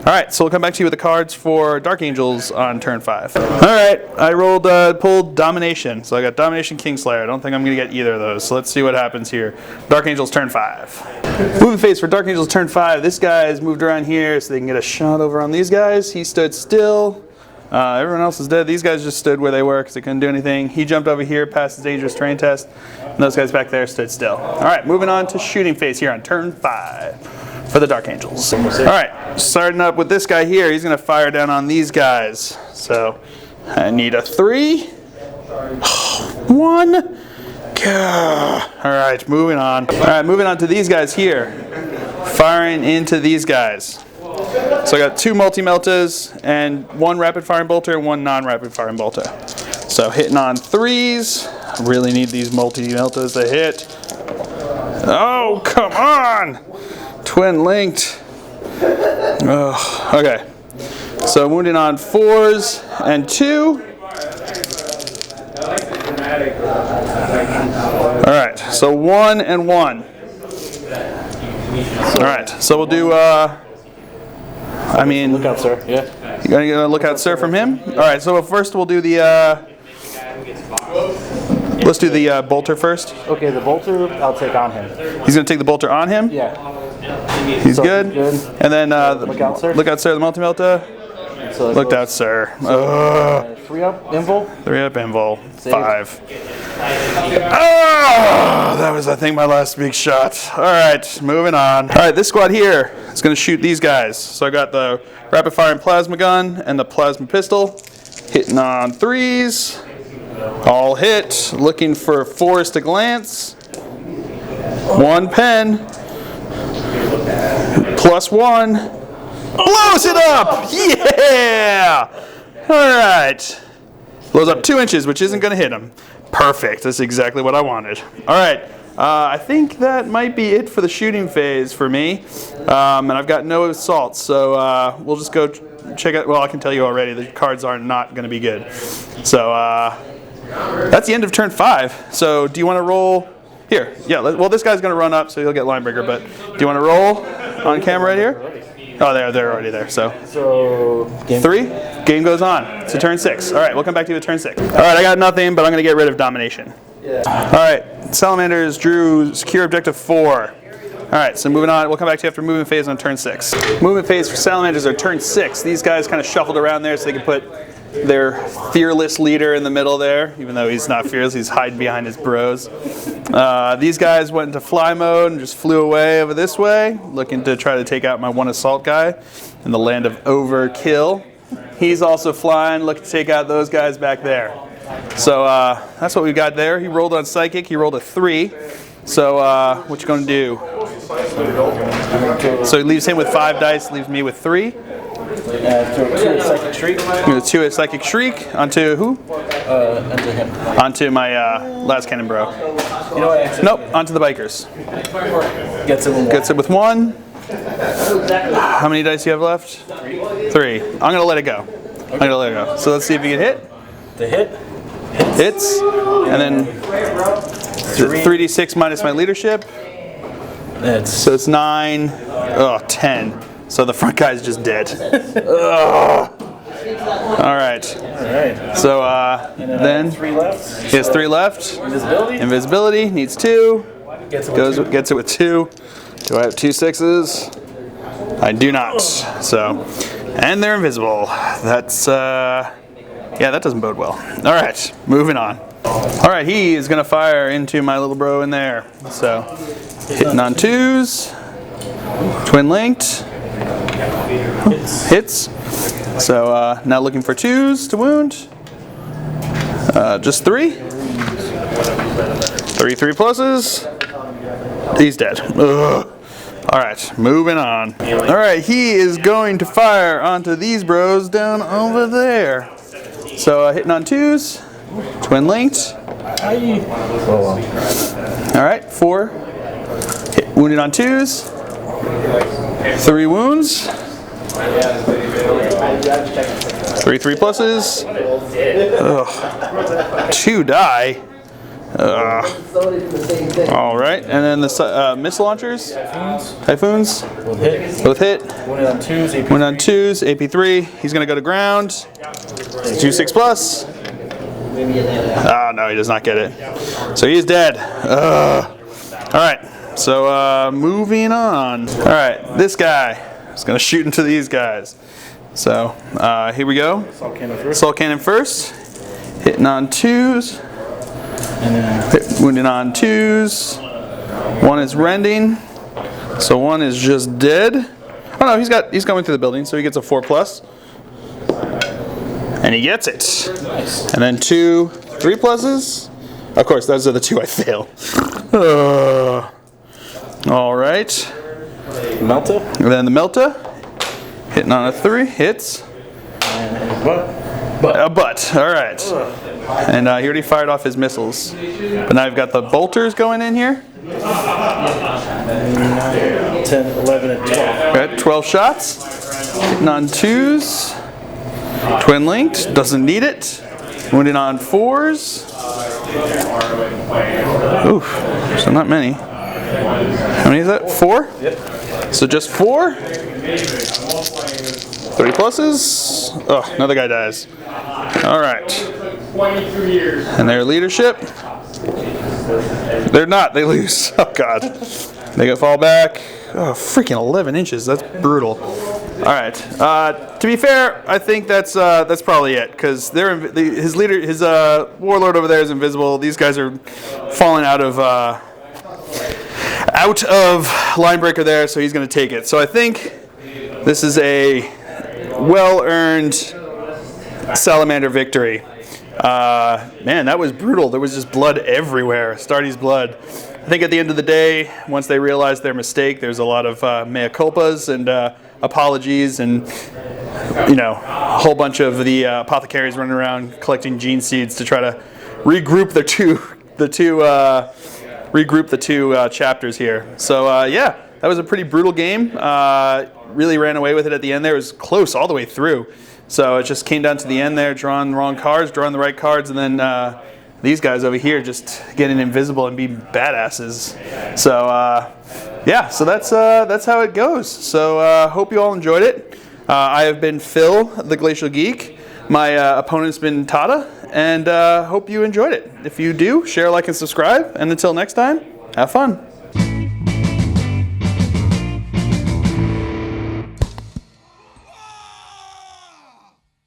All right, so we'll come back to you with the cards for Dark Angels on turn 5. All right, I pulled Domination. So I got Domination, Kingslayer. I don't think I'm going to get either of those. So let's see what happens here. Dark Angels turn 5. Moving phase for Dark Angels turn 5. This guy's moved around here so they can get a shot over on these guys. He stood still. Everyone else is dead. These guys just stood where they were because they couldn't do anything. He jumped over here, passed his dangerous terrain test. And those guys back there stood still. All right, moving on to shooting phase here on turn 5. For the Dark Angels. All right, starting up with this guy here. He's going to fire down on these guys. So I need a 3. 1. All right, moving on. All right, moving on to these guys here. Firing into these guys. So I got 2 multi-meltas and 1 rapid firing bolter and 1 non-rapid firing bolter. So hitting on 3s. I really need these multi-meltas to hit. Oh, come on! Twin linked. Oh, okay. So wounding on 4s and 2. All right. So 1 and 1. All right. So we'll do. Lookout, sir. Yeah. You gonna get a lookout, sir, from him? All right. So first we'll do the. Let's do the bolter first. Okay, the bolter, I'll take on him. He's gonna take the bolter on him. Yeah. He's good. And then lookout, sir. Look out, sir. The multi-melta. So Looked out, sir. 3 up, invul. 3 up, invul. 5. Oh, that was, I think, my last big shot. All right, moving on. All right, this squad here is going to shoot these guys. So I got the rapid firing plasma gun and the plasma pistol. Hitting on 3s. All hit. Looking for 4s to glance. 1 pen. +1. Blows it up! Yeah! Alright. Blows up 2 inches, which isn't going to hit him. Perfect. That's exactly what I wanted. Alright. I think that might be it for the shooting phase for me. And I've got no assaults, so we'll just go check out. Well, I can tell you already, the cards are not going to be good. So that's the end of turn 5. So do you want to roll? Here. Yeah, well, this guy's going to run up, so he'll get Linebreaker, but do you want to roll on camera right here? Oh, they're already there. So game 3, game goes on. It's a turn 6. All right, we'll come back to you at turn 6. All right, I got nothing, but I'm going to get rid of Domination. Yeah. All right, Salamanders drew secure objective 4. All right, so moving on. We'll come back to you after movement phase on turn 6. Movement phase for Salamanders are turn 6. These guys kind of shuffled around there so they can put their fearless leader in the middle there, even though he's not fearless, he's hiding behind his bros. These guys went into fly mode and just flew away over this way, looking to try to take out my 1 assault guy in the land of overkill. He's also flying, looking to take out those guys back there. So that's what we got there. He rolled on Psychic. He rolled a 3. So what you gonna do? So he leaves him with 5 dice. Leaves me with 3. Throw 2 at Psychic Shriek. I'm gonna 2 at Psychic Shriek onto who? Onto him. Onto my last cannon bro. You know what? Nope. Onto the bikers. Gets it. Gets it with 1. How many dice do you have left? 3. I'm gonna let it go. I'm gonna let it go. So let's see if you can hit. The hit. Hits. And then 3d6 minus my leadership. So it's 9. Oh, 10. So the front guy's just dead. All right. So then 3 left. he has 3 left. Invisibility. Invisibility needs 2. Gets it with 2. Do I have 2 6s? I do not. So, and they're invisible. That's yeah, that doesn't bode well. All right, moving on. All right, he is gonna fire into my little bro in there. So, hitting on 2s, twin linked, hits. So now looking for 2s to wound. Just 3. 3 pluses. He's dead. Ugh. All right, moving on. All right, he is going to fire onto these bros down over there. So hitting on 2s, twin linked. All right, 4. Wounded on 2s. 3 wounds. 3 pluses. Ugh. 2 die. All right, and then the missile launchers, Typhoons, both hit. Wounded on 2s. Wounded on 2s, AP3. He's gonna go to ground. 2 6 plus. Ah, no, he does not get it. So he's dead. All right, so moving on. All right, this guy is gonna shoot into these guys. So here we go. Assault cannon first. Hitting on 2s. Wounded on 2s. 1 is rending. So 1 is just dead. Oh no, he's going through the building, so he gets a 4 plus. And he gets it. And then 2 3 pluses. Of course, those are the 2 I fail. All right. Melta. And then the Melta. Hitting on a 3. Hits. A butt. All right. And he already fired off his missiles. But now I've got the bolters going in here. 10, 11, and 12. Got 12 shots. Hitting on 2s. Twin linked. Doesn't need it. Wounded on 4s. Oof. So not many. How many is that? 4? Yep. So just 4. 30 pluses. Oh, another guy dies. All right. And their leadership. They're not. They lose. Oh God. They go fall back. Oh, freaking 11 inches. That's brutal. All right. To be fair, I think that's probably it because his warlord over there is invisible. These guys are falling out of line breaker there, so he's going to take it. So I think this is a well-earned Salamander victory. Man, that was brutal. There was just blood everywhere. Astartes blood. I think at the end of the day, once they realized their mistake, there's a lot of mea culpas and apologies, and a whole bunch of the apothecaries running around collecting gene seeds to try to regroup the two chapters here. So yeah, that was a pretty brutal game. Really ran away with it at the end there. It was close all the way through. So it just came down to the end there, drawing the wrong cards, drawing the right cards, and then these guys over here just getting invisible and being badasses. So yeah, so that's how it goes. So hope you all enjoyed it. I have been Phil, the Glacial Geek. My opponent's been Tata, and hope you enjoyed it. If you do, share, like, and subscribe. And until next time, have fun.